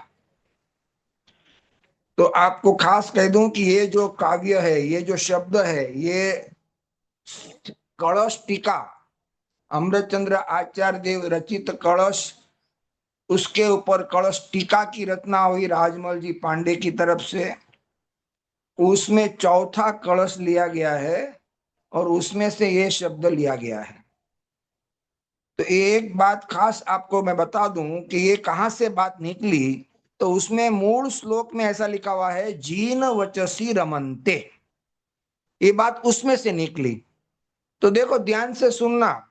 तो आपको खास कह दूं कि ये जो काव्य है, ये जो शब्द है, ये कलश टीका अमृतचंद्र आचार्य देव रचित कलश, उसके ऊपर कलश टीका की रचना हुई राजमल जी पांडे की तरफ से, उसमें चौथा कलश लिया गया है और उसमें से ये शब्द लिया गया है। तो एक बात खास आपको मैं बता दूं कि ये कहां से बात निकली, तो उसमें मूल श्लोक में ऐसा लिखा हुआ है जीन वचसी रमनते, ये बात उसमें से निकली। तो देखो ध्यान से सुनना,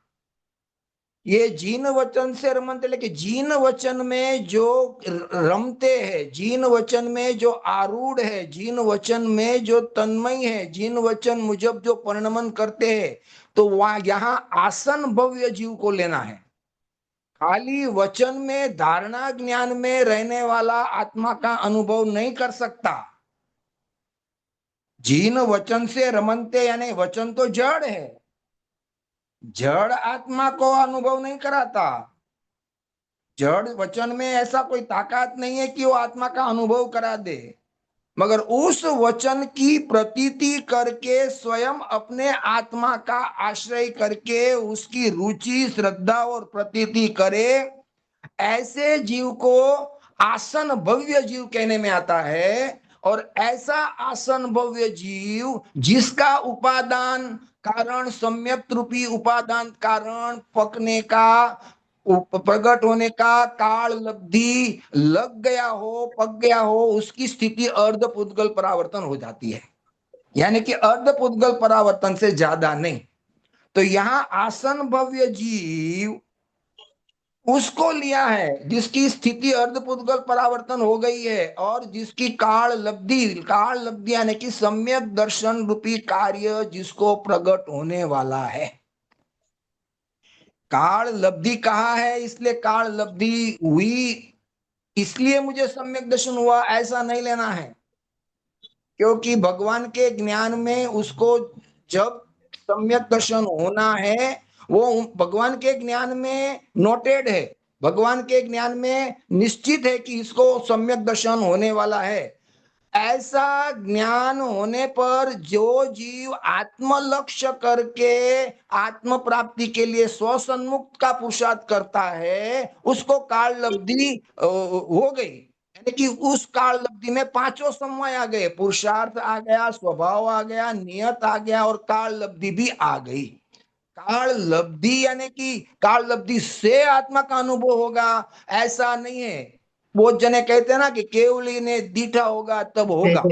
ये जीन वचन से रमनते, लेकिन जीन वचन में जो रमते हैं, जीन वचन में जो आरूढ़ है, जीन वचन में जो तन्मय है, जीन वचन मुजब जो परिणमन करते हैं, तो वहां यहां आसन भव्य जीव को लेना है। खाली वचन में धारणा ज्ञान में रहने वाला आत्मा का अनुभव नहीं कर सकता। जीन वचन से रमनते यानी वचन तो जड़ है, जड़ आत्मा को अनुभव नहीं कराता। जड़ वचन में ऐसा कोई ताकत नहीं है कि वो आत्मा का अनुभव करा दे, मगर उस वचन की प्रतीति करके स्वयं अपने आत्मा का आश्रय करके उसकी रुचि श्रद्धा और प्रतीति करे, ऐसे जीव को आसन भव्य जीव कहने में आता है। और ऐसा आसन भव्य जीव जिसका उपादान कारण, सम्यक रूपी उपादान कारण पकने का, प्रकट होने का काल लब्धि लग गया हो, पक गया हो, उसकी स्थिति अर्ध पुद्गल परावर्तन हो जाती है, यानी कि अर्ध पुद्गल परावर्तन से ज्यादा नहीं। तो यहां आसन भव्य जीव उसको लिया है जिसकी स्थिति अर्धपुद्गल परावर्तन हो गई है और जिसकी काल लब्धि यानी कि सम्यक दर्शन रूपी कार्य जिसको प्रकट होने वाला है। काल लब्धि कहा है, इसलिए काल लब्धि हुई इसलिए मुझे सम्यक दर्शन हुआ, ऐसा नहीं लेना है। क्योंकि भगवान के ज्ञान में उसको जब सम्यक दर्शन होना है, वो भगवान के ज्ञान में नोटेड है, भगवान के ज्ञान में निश्चित है कि इसको सम्यक दर्शन होने वाला है। ऐसा ज्ञान होने पर जो जीव आत्म लक्ष्य करके आत्म प्राप्ति के लिए स्वसन्मुक्त का पुरुषार्थ करता है, उसको काल लब्धि हो गई, यानी कि उस काल लब्धि में पांचों समय आ गए, पुरुषार्थ आ गया, स्वभाव आ गया, नियत आ गया और काल लब्धि भी आ गई। काल लब्धि यानी कि काल लब्धि से आत्मा का अनुभव होगा, ऐसा नहीं है। बहुत जने कहते हैं ना कि केवली ने दीठा होगा तब होगा,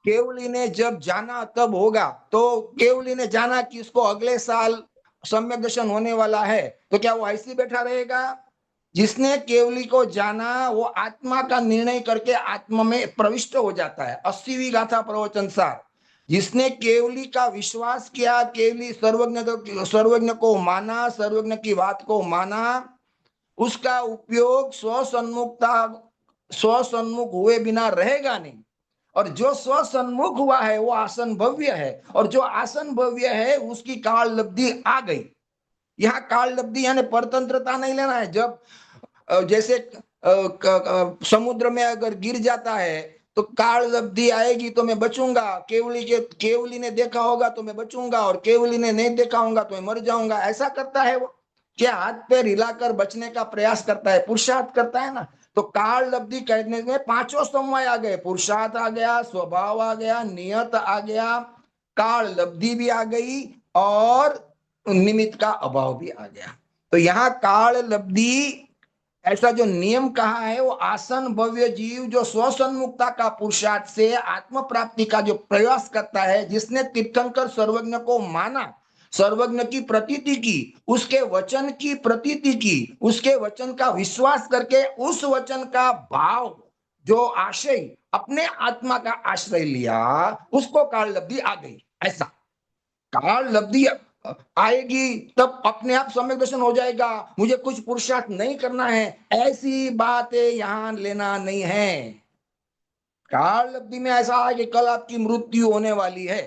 केवली ने जब जाना तब होगा। तो केवली ने जाना कि इसको अगले साल सम्यक दर्शन होने वाला है, तो क्या वो ऐसे बैठा रहेगा? जिसने केवली को जाना वो आत्मा का निर्णय करके आत्मा में प्रविष्ट हो जाता है। 80वीं गाथा प्रवचन सार, जिसने केवली का विश्वास किया, केवली सर्वज्ञ को माना, सर्वज्ञ की बात को माना, उसका उपयोग स्वसन्मुख हुए बिना रहेगा नहीं। और जो स्वसन्मुख हुआ है वो आसन भव्य है, और जो आसन भव्य है उसकी काल लब्धि आ गई। यहाँ काल लब्धि यानी परतंत्रता नहीं लेना है। जब जैसे समुद्र में अगर गिर जाता है तो काल लब्धि आएगी तो मैं बचूंगा, केवली ने देखा होगा तो मैं बचूंगा, और केवली ने नहीं देखा होगा तो मैं मर जाऊंगा, ऐसा करता है वो। क्या हाथ पैर हिलाकर बचने का प्रयास करता है, पुरुषार्थ करता है ना। तो काल लब्धि कहने में पांचों समवाय आ गए, पुरुषार्थ आ गया, स्वभाव आ गया, नियत आ गया, काल लब्धि भी आ गई, और निमित्त का अभाव भी आ गया। तो यहाँ काल लब्धि ऐसा जो नियम कहा है वो आसन भव्य जीव जो स्वसन्मुखता का पुरुषार्थ से आत्म प्राप्ति का जो प्रयास करता है, जिसने तीर्थंकर सर्वज्ञ को माना, सर्वज्ञ की प्रतीति की, उसके वचन की प्रतीति की, उसके वचन का विश्वास करके उस वचन का भाव जो आशय अपने आत्मा का आश्रय लिया, उसको काल लब्धि आ गई। ऐसा काल लब्धि आएगी तब अपने आप सम्यक दर्शन हो जाएगा, मुझे कुछ पुरुषार्थ नहीं करना है, ऐसी बातें यहां लेना नहीं है। काल लब्धि में ऐसा है कि कल आपकी मृत्यु होने वाली है,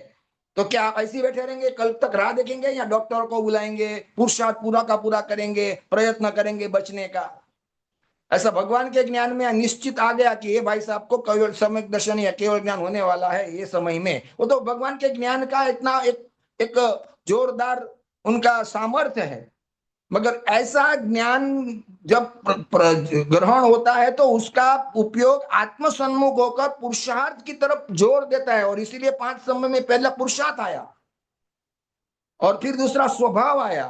तो क्या आप ऐसे बैठे रहेंगे, कल तक राह देखेंगे, या डॉक्टर को बुलाएंगे, पुरुषार्थ पूरा का पूरा करेंगे, प्रयत्न करेंगे बचने का। ऐसा भगवान के ज्ञान में निश्चित आ गया कि ये भाई साहब को केवल सम्यक दर्शन या केवल ज्ञान होने वाला है ये समय में, वो तो भगवान के ज्ञान का इतना एक जोरदार उनका सामर्थ्य है। मगर ऐसा ज्ञान जब ग्रहण होता है तो उसका उपयोग आत्मसन्मुख होकर पुरुषार्थ की तरफ जोर देता है, और इसीलिए 5 समय में पहला पुरुषार्थ आया और फिर दूसरा स्वभाव आया,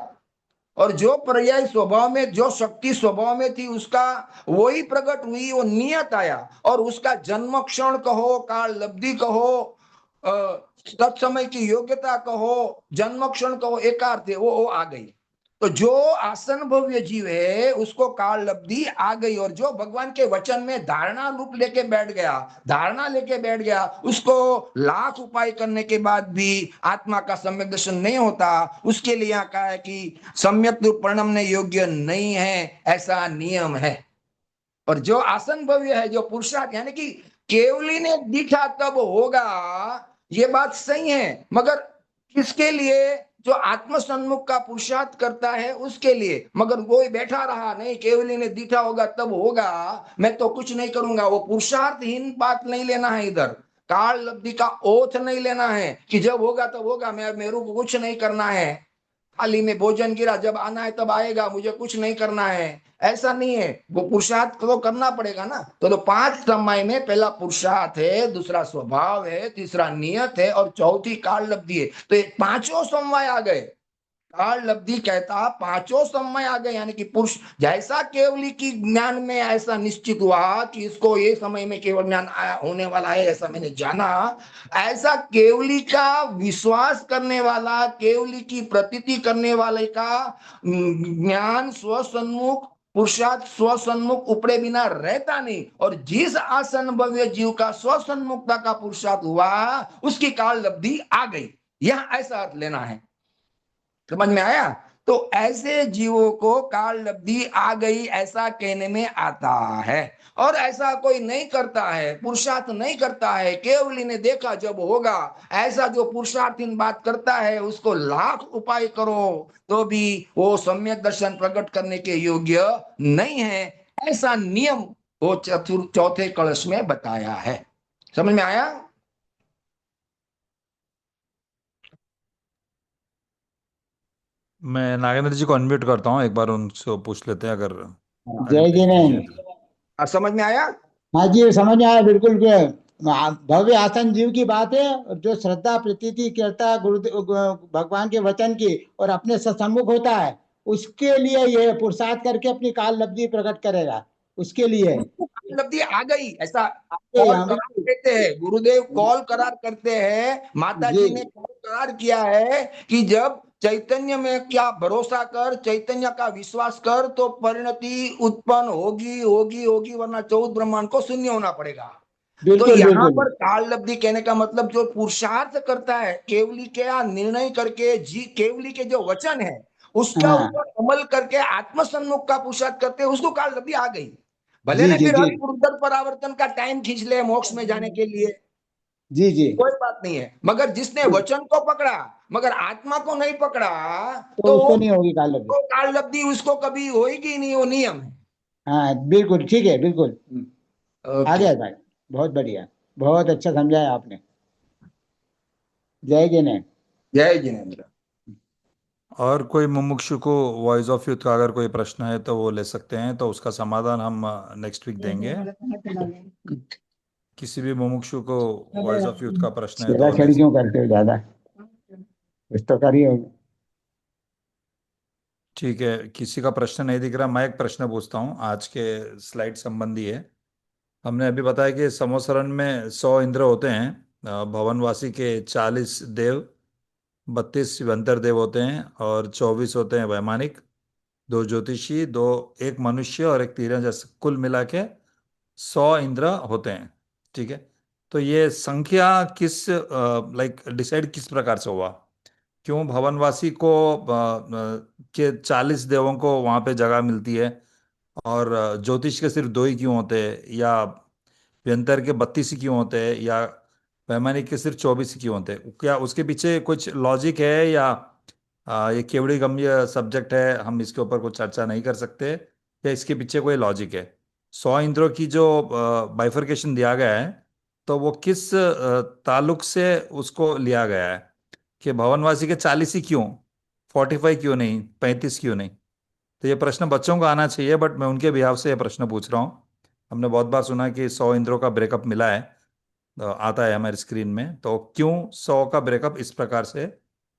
और जो पर्याय स्वभाव में, जो शक्ति स्वभाव में थी उसका वही प्रकट हुई, वो नियत आया, और उसका जन्म क्षण कहो, काल लब्धि कहो, तत्समय की योग्यता कहो, जन्म क्षण कहो, एकार्थ है वो आ गई। तो जो आसन भव्य जीव है उसको काल लब्धि आ गई, और जो भगवान के वचन में धारणा रूप लेके बैठ गया, धारणा लेके बैठ गया, उसको लाख उपाय करने के बाद भी आत्मा का सम्यक दर्शन नहीं होता, उसके लिए यहाँ कहा है कि सम्यक रूप परिणमने योग्य नहीं है, ऐसा नियम है। और जो आसन भव्य है, जो पुरुषार्थ, यानी कि केवली ने दिखा तब होगा, ये बात सही है, मगर किसके लिए? जो आत्मसन्मुख का पुरुषार्थ करता है उसके लिए। मगर वो बैठा रहा, नहीं केवली ने दिखा होगा तब होगा, मैं तो कुछ नहीं करूंगा, वो पुरुषार्थहीन बात नहीं लेना है। इधर काल लब्धि का ओथ नहीं लेना है कि जब होगा तब होगा, मेरे को कुछ नहीं करना है, थाली में भोजन गिरा, जब आना है तब आएगा, मुझे कुछ नहीं करना है, ऐसा नहीं है। वो पुरुषार्थ तो करना पड़ेगा ना। तो 5 समय में पहला पुरुषार्थ है, दूसरा स्वभाव है, तीसरा नियत है, और चौथी काल लब्धि है। तो ये 5 समय आ गए। काल लब्धि कहता 5 समय आ गए, यानी कि पुरुष जैसा केवली की ज्ञान में ऐसा निश्चित हुआ कि इसको ये समय में केवल ज्ञान होने वाला है, ऐसा मैंने जाना, ऐसा केवली का विश्वास करने वाला, केवली की प्रतीति करने वाले का ज्ञान स्वसन्मुख, पुरुषार्थ स्वसन्मुख उपड़े बिना रहता नहीं। और जिस आसन भव्य जीव का स्वसन्मुखता का पुरुषार्थ हुआ उसकी काल लब्धि आ गई, यह ऐसा अर्थ लेना है। समझ में आया? तो ऐसे जीवों को काल लब्धि आ गई ऐसा कहने में आता है। और ऐसा कोई नहीं करता है, पुरुषार्थ नहीं करता है, केवली ने देखा जब होगा, ऐसा जो पुरुषार्थहीन बात करता है उसको लाख उपाय करो तो भी वो सम्यक दर्शन प्रकट करने के योग्य नहीं है। ऐसा नियम वो चौथे कलश में बताया है। समझ में आया? मैं नागेंद्र जी को अनम्यूट करता हूँ, एक बार उनसे पूछ लेते हैं अगर जय जिनेन्द्र। समझ में आया? हाँ जी, समझ में आया बिल्कुल। भव्य आसन जीव की बात है, और जो श्रद्धा प्रतीति करता है भगवान के वचन की और अपने सत्सन्मुख होता है, उसके लिए ये पुरुषार्थ करके अपनी काल लब्धि प्रकट करेगा, उसके लिए। काल लब्धि आ गई ऐसा कॉल यहाँ करार देते हैं, गुरुदेव कॉल करार करते हैं, माता जी ने कॉल करार किया है कि जब चैतन्य में क्या भरोसा कर, चैतन्य का विश्वास कर, तो परिणति उत्पन्न होगी होगी होगी, वरना 14 ब्रह्मांड को शून्य होना पड़ेगा। तो बिल्कुल यहाँ बिल्कुल पर काल लब्धि कहने का मतलब जो पुरुषार्थ करता है, केवली के निर्णय करके, केवली के जो वचन है उसका हाँ ऊपर अमल करके आत्मसन्मुख का पुरुषार्थ करते हैं, उसको काल लब्धि आ गई। भले जी ने जी फिर जी हर उधर परावर्तन का टाइम खींच ले मोक्ष में जाने के लिए, जी जी, कोई बात नहीं है। मगर जिसने वचन को पकड़ा मगर आत्मा को नहीं पकड़ा तो तो उसको नहीं होगी काल लब्धि। काल लब्धि उसको कभी होगी नहीं, वो नियम है। हाँ बिल्कुल ठीक है, बिल्कुल। आ ओके। गया भाई, बहुत बढ़िया, बहुत अच्छा समझाया आपने। जय जिनेन्द्र। जय जिनेन्द्र। और कोई मुमुक्षु को वॉइस ऑफ यूथ का अगर कोई प्रश्न है तो वो ले सकते हैं, तो उसका समाधान हम नेक्स्ट वीक देंगे। किसी भी मुमुक्षु को वॉइस ऑफ यूथ का प्रश्न है तो छेड़ा वो ले छेड़ी क्यों सकते। करते हो ज्यादा, कुछ तो करिए। ठीक है, किसी का प्रश्न नहीं दिख रहा, मैं एक प्रश्न पूछता हूँ, आज के स्लाइड संबंधी है। हमने अभी बताया कि समोसरण में 100 इंद्र होते हैं, भवनवासी के 40 देव, 32 शिवंतर देव होते हैं, और 24 होते हैं वैमानिक, 2 ज्योतिषी, 2 एक मनुष्य और एक तीरंदाज, कुल मिला के 100 इंद्र होते हैं। ठीक है, तो ये संख्या किस लाइक डिसाइड किस प्रकार से हुआ? क्यों भवनवासी को के 40 देवों को वहां पे जगह मिलती है, और ज्योतिष के सिर्फ 2 ही क्यों होते हैं, या व्यंतर के 32 ही क्यों होते हैं, या वैमानिक के सिर्फ 24 ही क्यों होते हैं? क्या उसके पीछे कुछ लॉजिक है, या ये केवड़ी गम्य सब्जेक्ट है, हम इसके ऊपर कुछ चर्चा नहीं कर सकते, या इसके पीछे कोई लॉजिक है? 100 इंद्रों की जो बाइफरकेशन दिया गया है, तो वो किस ताल्लुक से उसको लिया गया है, कि भवनवासी के 40 ही क्यों, 45 क्यों नहीं, 35 क्यों नहीं? तो ये प्रश्न बच्चों को आना चाहिए, बट मैं उनके बिहाव से ये प्रश्न पूछ रहा हूँ। हमने बहुत बार सुना कि 100 इंद्रों का ब्रेकअप मिला है, आता है हमारी स्क्रीन में, तो क्यों 100 का ब्रेकअप इस प्रकार से?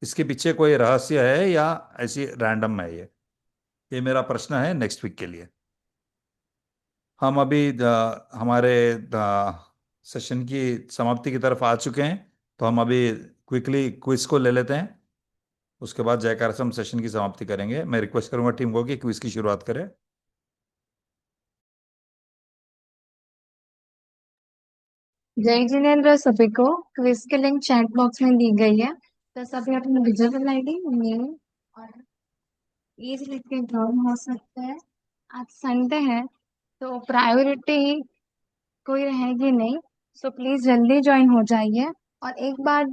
इसके पीछे कोई रहस्य है, या ऐसी रैंडम है ये मेरा प्रश्न है नेक्स्ट वीक के लिए। हम अभी हमारे सेशन की समाप्ति की तरफ आ चुके हैं, तो हम अभी क्विकली क्विज को ले लेते हैं, उसके बाद जयकार से हम सेशन की समाप्ति करेंगे। मैं रिक्वेस्ट करूंगा टीम को कि क्विज की शुरुआत करें। जय जिनेन्द्र सभी को। क्विज की लिंक चैट बॉक्स में दी गई है, तो सभी अपनी विजिबल आईडी नेम और एज लिख के ज्वाइन हो सकते हैं। आज संडे है तो प्रायोरिटी कोई रहेगी नहीं, सो प्लीज जल्दी ज्वाइन हो जाइए। और एक बार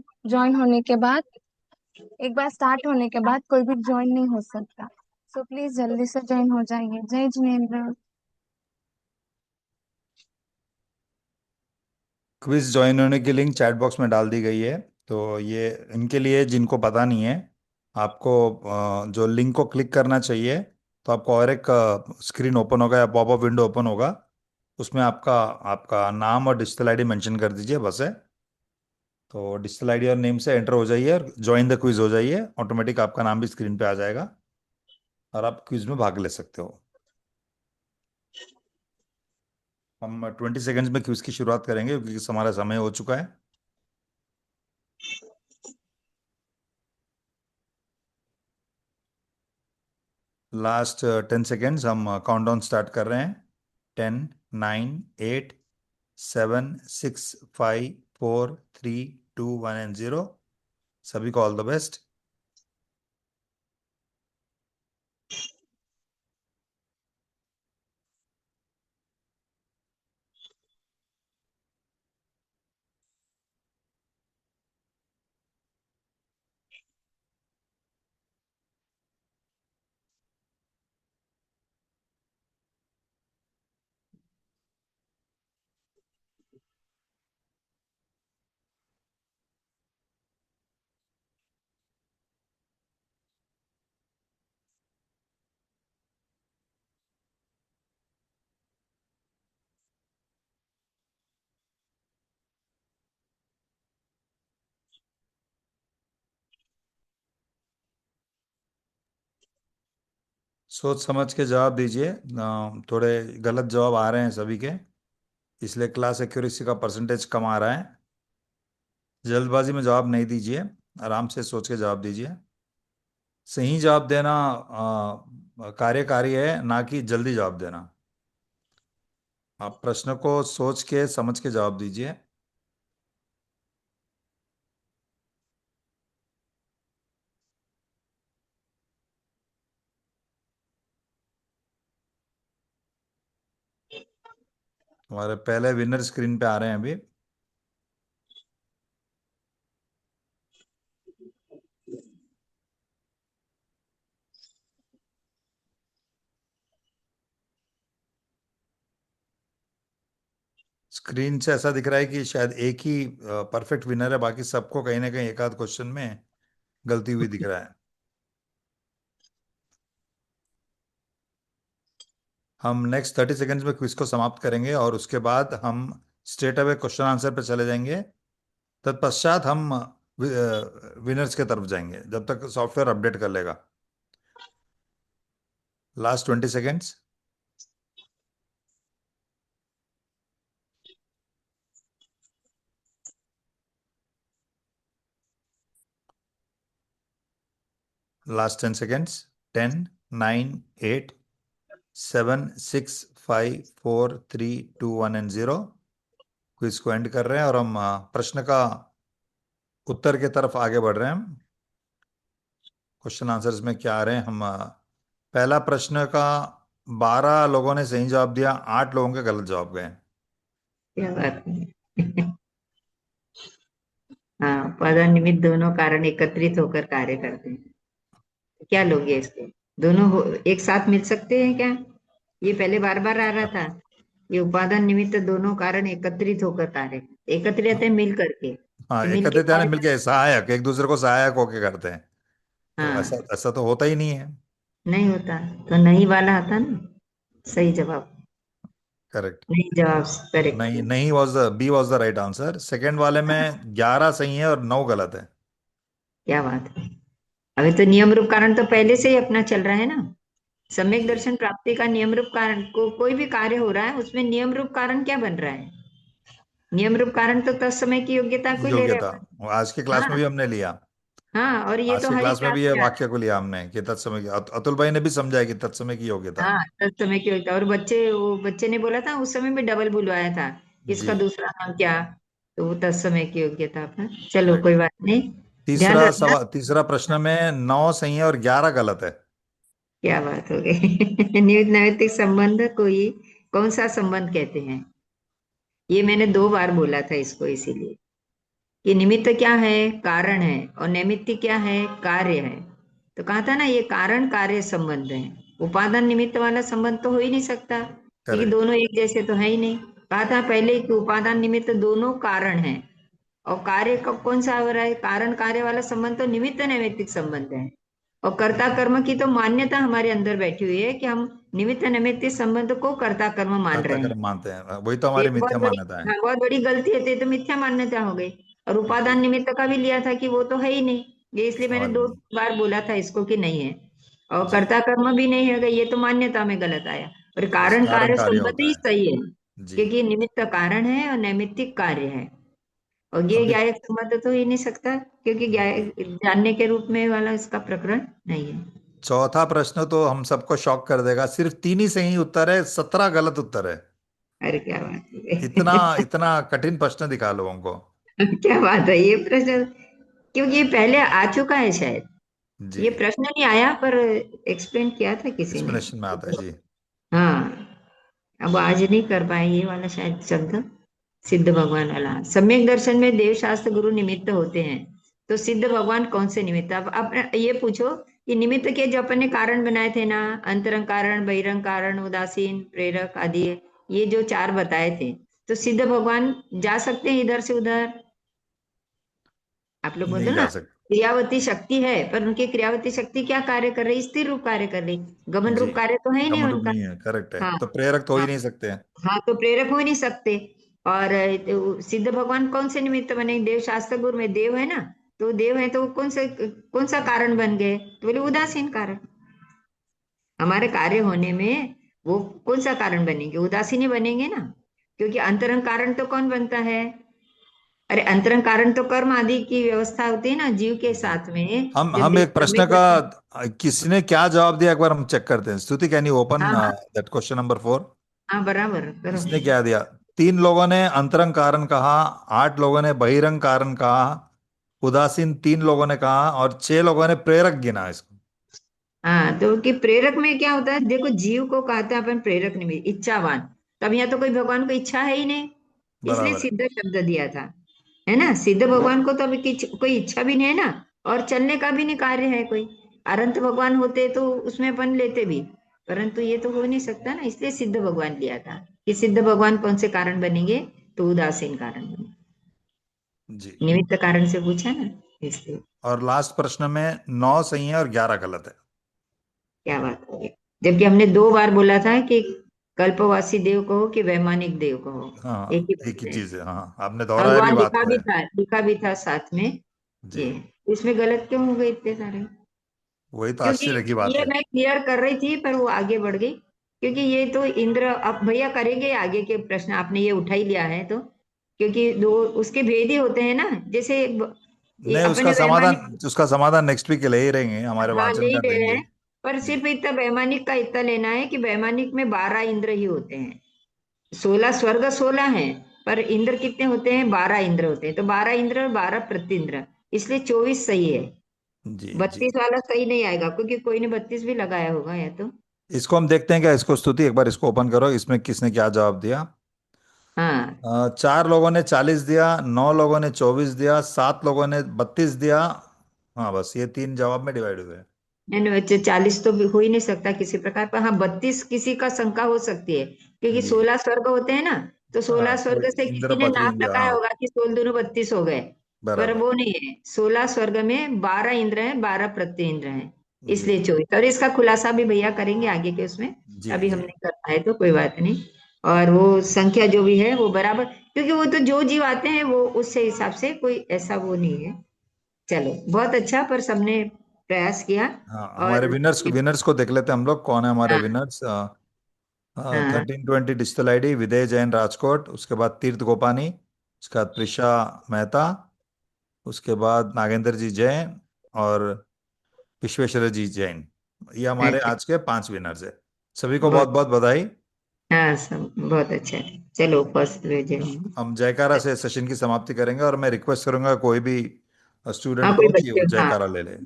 स्टार्ट होने के बाद कोई भी ज्वाइन नहीं हो सकता, सो प्लीज जल्दी से ज्वाइन हो जाइए। जय जिनेन्द्र। क्विज ज्वाइन होने की लिंक चैट बॉक्स में डाल दी गई है, तो ये इनके लिए जिनको पता नहीं है, आपको जो लिंक को क्लिक करना चाहिए, तो आपको और एक स्क्रीन ओपन होगा या पॉपअप विंडो ओपन होगा, उसमें आपका आपका नाम और डिजिटल आईडी मेंशन कर दीजिए, बस है। तो डिजिटल आईडी और नेम से एंटर हो जाइए और ज्वाइन द क्विज हो जाइए, ऑटोमेटिक आपका नाम भी स्क्रीन पे आ जाएगा और आप क्विज में भाग ले सकते हो। हम 20 सेकेंड्स में क्विज की शुरुआत करेंगे, क्योंकि हमारा समय हो चुका है। लास्ट 10 सेकेंड्स, हम काउंटडाउन स्टार्ट कर रहे हैं। 10, 9, 8, 7, 6, 5, 4, 3, 2, 1 एंड 0। सभी को ऑल द बेस्ट। सोच समझ के जवाब दीजिए, थोड़े गलत जवाब आ रहे हैं सभी के, इसलिए क्लास एक्यूरेसी का परसेंटेज कम आ रहा है। जल्दबाजी में जवाब नहीं दीजिए, आराम से सोच के जवाब दीजिए। सही जवाब देना कार्यकारी है, ना कि जल्दी जवाब देना। आप प्रश्न को सोच के समझ के जवाब दीजिए। हमारे पहले विनर स्क्रीन पे आ रहे हैं अभी। स्क्रीन से ऐसा दिख रहा है कि शायद एक ही परफेक्ट विनर है, बाकी सबको कहीं ना कहीं एक आध क्वेश्चन में गलती हुई दिख रहा है। हम नेक्स्ट 30 सेकंड्स में क्विज को समाप्त करेंगे और उसके बाद हम स्ट्रेट अवे क्वेश्चन आंसर पे चले जाएंगे। तत्पश्चात हम विनर्स के तरफ जाएंगे जब तक सॉफ्टवेयर अपडेट कर लेगा। Last 20 seconds. Last 10 seconds. 10, 9, 8, 7, 6, 5, 4, 3, 2, 1 and 0। Quiz को एंड कर रहे हैं और हम प्रश्न का उत्तर के तरफ आगे बढ़ रहे हैं। हम क्वेश्चन आंसर्स में क्या आ रहे हैं। हम पहला प्रश्न का 12 लोगों ने सही जवाब दिया, 8 लोगों के गलत जवाब गए। क्या बात है। हाँ, पद और निमित्त दोनों कारण एकत्रित होकर कार्य करते हैं। क्या लोगे इसको? दोनों एक साथ मिल सकते हैं क्या? ये पहले बार बार आ रहा था। ये उपादान निमित्त दोनों कारण एकत्रित होकर कार्य, एकत्रित है मिल करके। हाँ, मिल के एकत्रित यानी कार्य मिलके सहायक, एक दूसरे को सहायक होके करते हैं। तो ऐसा हाँ, ऐसा तो होता ही नहीं है। नहीं होता तो नहीं वाला आता ना। सही जवाब, करेक्ट। नहीं जवाब करेक्ट नहीं है। नहीं was the B was the right answer. Second वाले में 11 सही है और 9 गलत है। क्या बात है। अभी तो नियम रूप कारण तो पहले से ही अपना चल रहा है ना। सम्यक जी। दर्शन प्राप्ति का नियम रूप कारण कोई भी कार्य हो रहा है उसमें नियम रूप कारण क्या बन रहा है? नियम रूप कारण तो तत्समय की योग्यता को ही ले रहे योग्यता हैं। आज की क्लास में हाँ भी हमने लिया। हाँ, और ये आज तो की हर ही क्लास में क्लास भी ये में आता वाक्य को लिया हमने कि तत्समय की, अतुल भाई ने भी समझाया कि तत्समय की योग्यता। है। हाँ, तत्समय की योग्यता। और बच्चे ने बोला था उस समय भी डबल बुलवाया था, जी। इसका दूसरा नाम क्या? तो वो तत्समय की योग्यता पर। चलो करेक्ट। कोई बात नहीं। ध्यान रखना। तीसरा प्रश्न में 9 सही है और 11 गलत है। क्या बात हो गई। निमित्त नैमित्तिक संबंध को ही कौन सा संबंध कहते हैं? ये मैंने 2 बार बोला था इसको, इसीलिए कि निमित्त क्या है? कारण है। और नैमित्तिक क्या है? कार्य है। तो कहा था ना ये कारण कार्य संबंध है। उपादान निमित्त वाला संबंध तो हो ही नहीं सकता, क्योंकि करेक्ट। दोनों एक जैसे तो है ही नहीं। कहा था पहले कि उपादान निमित्त दोनों कारण है। और कार्य का कौन सा हो रहा है? कारण कार्य वाला संबंध तो निमित्त नैमित्तिक संबंध है। और कर्ता कर्म की तो मान्यता हमारे अंदर बैठी हुई है कि हम निमित्त नैमित्तिक संबंध को कर्ता कर्म मान कर्ता रहे हैं। कर्म मानते हैं, वही तो ये हमारी तो बहुत मिथ्या बड़ी, मान्यता है। हाँ, बहुत बड़ी गलती है। तो ये तो मिथ्या मान्यता हो गई। और जी। उपादान निमित्त का भी लिया था कि वो तो है ही नहीं। ये इसलिए मैंने समझ दो गए। बार बोला था इसको कि नहीं है। और जी। कर्ता कर्म भी नहीं है, ये तो मान्यता में गलत आया। और यस, कारण कारण कार्य कार्य संबंध होता ही है। सही है, जी। क्योंकि निमित्त कारण है और नैमित्तिक कार्य है। और ये अभी। ज्ञायक संबंध तो ही नहीं सकता, क्योंकि जी। जानने के रूप में वाला इसका प्रकरण नहीं है। चौथा प्रश्न तो हम सबको शॉक कर देगा। सिर्फ 3 ही सही उत्तर है, 17 गलत उत्तर है। अरे क्या बात इतना है। इतना कठिन प्रश्न दिखा लोगों को। क्या बात है ये प्रश्न, क्योंकि ये पहले आ चुका है शायद। जी। ये प्रश्न नहीं आया पर एक्सप्लेन किया था किसी ने। एक्सप्लेनेशन में आता है जी। हाँ, अब आज नहीं कर पाए ये वाला शायद शब्द। सिद्ध भगवान वाला सम्यक दर्शन में देव शास्त्र गुरु निमित्त होते हैं। तो सिद्ध भगवान कौन से निमित्त? अब ये पूछो कि निमित्त के जो अपन ने कारण बनाए थे ना, अंतरंग कारण, बहिरंग कारण, उदासीन, प्रेरक आदि, ये जो 4 बताए थे, तो सिद्ध भगवान जा सकते हैं इधर से उधर? आप लोग बोल दो नहीं ना। जा सकते। क्रियावती शक्ति है, पर उनकी क्रियावती शक्ति क्या कार्य कर रही? स्थिर रूप कार्य कर रही। गमन जी। रूप कार्य तो है ही नहीं गमन रूप उनका। नहीं है, करेक्ट है, हाँ तो प्रेरक तो हो ही हाँ नहीं सकते हैं। हाँ, तो प्रेरक हो ही नहीं सकते। और तो सिद्ध भगवान कौन से निमित्त बने? देव शास्त्र गुरु में देव है ना, तो देव है तो वो कौन सा कारण बन गए? तो बोले उदासीन कारण। हमारे कार्य होने में वो कौन सा कारण बनेंगे? उदासीन ही बनेंगे ना, क्योंकि अंतरंग कारण तो कौन बनता है? अरे अंतरंग कारण तो कर्म आदि की व्यवस्था होती है ना जीव के जी। साथ में। हम जब हम देव एक प्रश्न सम्यक का दर्शन। किसने क्या जवाब दिया एक बार हम चेक करते हैं। स्तुति, कैन यू ओपन हाँ हाँ दैट क्वेश्चन नंबर 4। हाँ, बराबर करो। इसने क्या दिया? 3 लोगों ने अंतरंग कारण कहा, 8 लोगों ने बहिरंग कारण कहा, उदासीन 3 लोगों ने कहा और 6 लोगों ने प्रेरक गिना इसको। हाँ, तो कि प्रेरक में क्या होता है? देखो जीव को कहते हैं अपन प्रेरक निमित्त, इच्छावान। तब यहाँ तो कोई भगवान को इच्छा है ही नहीं, इसलिए बराबर है। सिद्ध शब्द दिया था। है ना, सिद्ध भगवान को तो अभी कोई इच्छा भी नहीं है ना, और चलने का भी नहीं कार्य है कोई। अनंत भगवान होते तो उसमें अपन लेते भी, परंतु ये तो हो नहीं सकता ना, इसलिए सिद्ध भगवान लिया था। कि सिद्ध भगवान कौन से कारण बनेंगे? तो उदासीन कारण बनेगा। जी। निमित्त कारण से पूछा ना, इसलिए। और लास्ट प्रश्न में 9 सही है और 11 गलत है। क्या बात हो गई, जबकि हमने 2 बार बोला था कि कल्पवासी देव कहो कि वैमानिक देव कहो, एक हाँ, ही एक ही बात है। चीज है। हाँ, आपने और दोहराया भी वहां बात लिखा को भी है। था, लिखा भी था साथ में जी, ये। इसमें गलत क्यों हो गए इतने सारे? वही तो क्योंकि आश्चर्य की बात ये है। मैं क्लियर कर रही थी पर वो आगे बढ़ गई, क्योंकि ये तो इंद्र, अब भैया करेंगे आगे के प्रश्न, आपने ये उठा ही लिया है तो, क्योंकि दो उसके भेद ही होते हैं ना, जैसे ये नहीं, अपने वैमानिक, उसका समाधान नेक्स्ट वीक के ले ही रहेंगे, हमारे हाँ ले वाचन ही कर ले रहे देंगे। हैं, पर जी, सिर्फ इतना वैमानिक का इतना लेना है कि वैमानिक में 12 इंद्र ही होते हैं। 16 स्वर्ग 16 हैं, पर इंद्र कितने होते हैं? 12 इंद्र होते हैं, तो 12 इंद्र और 12 प्रत्येंद्र, इसलिए 24 सही है। जी, जी। 32 वाला सही नहीं आएगा, क्योंकि कोई ने 32 भी लगाया होगा या तो। इसको हम देखते हैं क्या, इसको स्तुति एक बार इसको ओपन करो, इसमें किसने क्या जवाब दिया। हाँ, 4 लोगों ने 40 दिया, 9 लोगों ने 24 दिया, 7 लोगों ने 32 दिया। हाँ, बस ये 3 जवाब में डिवाइड हुए हैं। नहीं नहीं बच्चे, 40 तो भी हो ही नहीं सकता किसी प्रकार पर। हाँ, 32 किसी का शंका हो सकती है, क्योंकि जी, 16 स्वर्ग होते हैं ना, तो हाँ, 16 स्वर्ग कोई से इंद्र किसी ने पृथ्वी नाप इंद्र, लगाया हाँ, होगा कि 16 दूनी 32 हो गए, पर बराबर। वो नहीं है। 16 स्वर्ग में 12 इंद्र हैं, 12 प्रत्येंद्र हैं, जी, इसलिए 24। और इसका खुलासा भी भैया करेंगे आगे के उसमें, जी, अभी हम जी। नहीं कर पाए तो कोई बात नहीं। और वो संख्या जो भी है वो बराबर, क्योंकि वो तो जो जीव आते हैं वो उससे हिसाब से, कोई ऐसा वो नहीं है। चलो बहुत अच्छा, पर सबने प्रयास किया। हाँ, हमारे और विनर्स विनर्स को देख लेते हैं हम लोग, कौन है हमारे हाँ विनर्स। हाँ 1320 डिजिटल आईडी विदय जैन राजकोट, उसके बाद तीर्थ गोपानी, उसके बाद प्रिशा मेहता, उसके बाद नागेंद्र जी जैन और विश्वेश्वर जी जैन। ये हमारे अच्छा, आज के 5 विनर्स है। सभी को बहुत बहुत, बहुत बधाई। हाँ सब बहुत अच्छा है। चलो फर्स्ट भेजे हम। हम जयकारा से सेशन की समाप्ति करेंगे, और मैं रिक्वेस्ट करूंगा कोई भी हाँ स्टूडेंट कोई को कि बच्चे, वो हाँ जयकारा ले ले।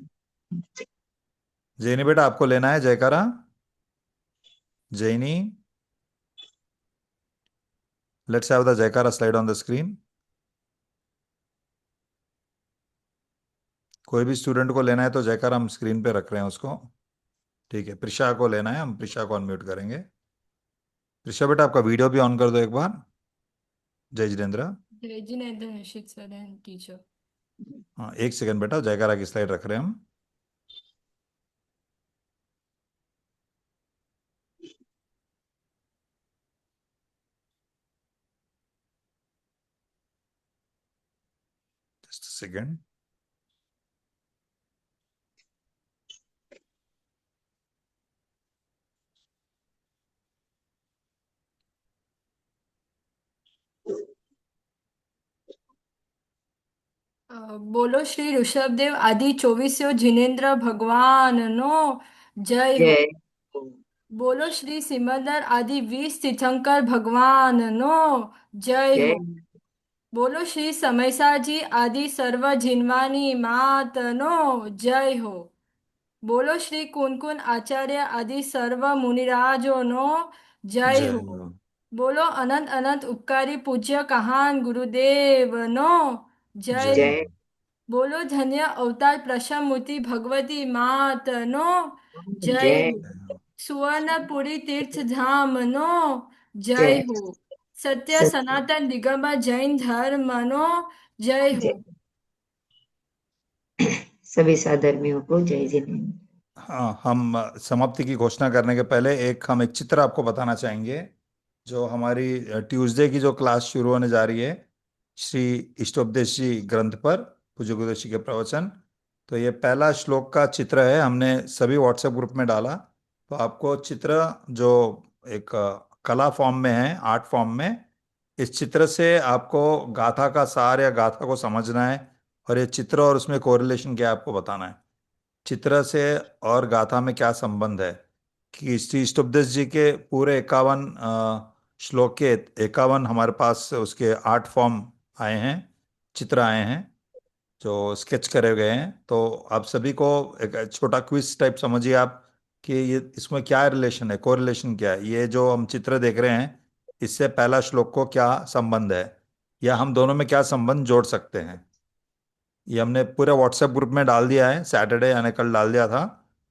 जैनी बेटा, आपको लेना है जयकारा? जैनी, लेट्स हैव द जयकारा स्लाइड ऑन द स्क्रीन। कोई भी स्टूडेंट को लेना है तो जयकारा हम स्क्रीन पे रख रहे हैं उसको। ठीक है, प्रिशा को लेना है, हम प्रिशा को अनम्यूट करेंगे। प्रिशा बेटा, आपका वीडियो भी ऑन कर दो एक बार। जय जितेंद्र। जिनेंद्र निश्चित सर एंड टीचर। हाँ, एक सेकंड बेटा, जयकारा की स्लाइड रख रहे हैं हम। Just second. बोलो श्री ऋषभदेव आदि 24 जिनेन्द्र भगवान नो जय हो। जय बोलो श्री सिमंदर आदि 20 तीर्थंकर भगवान नो जय जय हो। बोलो श्री समयसा जी आदि सर्व जिनवानी मात नो जय हो। बोलो श्री कुनकुन आचार्य आदि सर्व मुनिराजो नो जय जय हो। हो। बोलो अनंत अनंत उपकारी पूज्य कहान गुरुदेव नो जय जय हो। जय बोलो धन्य अवतार प्रसन्नमूर्ति भगवती मात नो जय जय हो। सुवर्णपुरी तीर्थ धाम नो जय जय हो। सत्य सत्य सनातन दिगंबर जैन धर्म नो जय हो। जय। सभी साधर्मियों को जय जिनेन्द्र। हाँ, हम समाप्ति की घोषणा करने के पहले हम एक चित्र आपको बताना चाहेंगे। जो हमारी ट्यूसडे की जो क्लास शुरू होने जा रही है, श्री इष्टोपदेश जी ग्रंथ पर पूज्य गुरुदेव जी के प्रवचन, तो ये पहला श्लोक का चित्र है, हमने सभी व्हाट्सएप ग्रुप में डाला। तो आपको चित्र जो एक कला फॉर्म में है, आर्ट फॉर्म में, इस चित्र से आपको गाथा का सार या गाथा को समझना है, और ये चित्र और उसमें कोरिलेशन क्या है आपको बताना है। चित्र से और गाथा में क्या संबंध है, कि श्री इष्टोपदेश जी के पूरे 51 श्लोक के 51 हमारे पास उसके आर्ट फॉर्म आए हैं, चित्र आए हैं जो स्केच करे गए हैं। तो आप सभी को एक छोटा क्विज टाइप समझिए आप, कि ये इसमें क्या रिलेशन है, कोरिलेशन क्या है, ये जो हम चित्र देख रहे हैं इससे पहला श्लोक को क्या संबंध है, या हम दोनों में क्या संबंध जोड़ सकते हैं। ये हमने पूरे व्हाट्सएप ग्रुप में डाल दिया है, सैटरडे यानी कल डाल दिया था।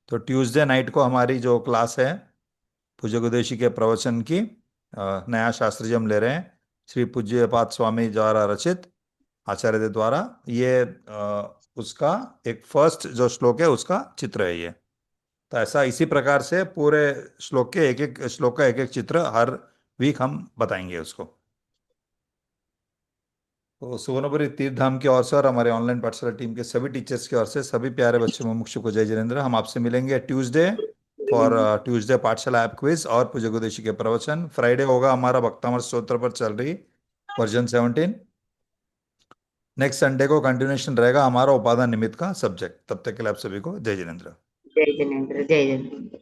तो ट्यूसडे नाइट को हमारी जो क्लास है पूज्य गुरुदेव जी के प्रवचन की, नया शास्त्र जी हम ले रहे हैं, श्री पूज्यपाद स्वामी द्वारा रचित, आचार्य देव द्वारा। ये उसका एक फर्स्ट जो श्लोक है उसका चित्र है ये। तो ऐसा इसी प्रकार से पूरे श्लोक के एक एक श्लोक का एक एक चित्र हर वीक हम बताएंगे उसको। तो सुवर्णपुरी तीर्थ धाम की ओर से और हमारे ऑनलाइन पाठशाला टीम के सभी टीचर्स की ओर से सभी प्यारे बच्चों मुमुक्षु को जय जिनेन्द्र। हम आपसे मिलेंगे ट्यूसडे फॉर ट्यूसडे पाठशाला ऐप क्विज और पूज्य गोदेशी के प्रवचन। फ्राइडे होगा हमारा भक्तामृत स्तोत्र पर चल रही वर्जन 17। नेक्स्ट संडे को कंटिन्यूएशन रहेगा हमारा उपादान निमित्त का सब्जेक्ट। तब तक के लिए आप सभी को जय जिनेन्द्र। जय जिनेन्द्र, जय जिनेन्द्र।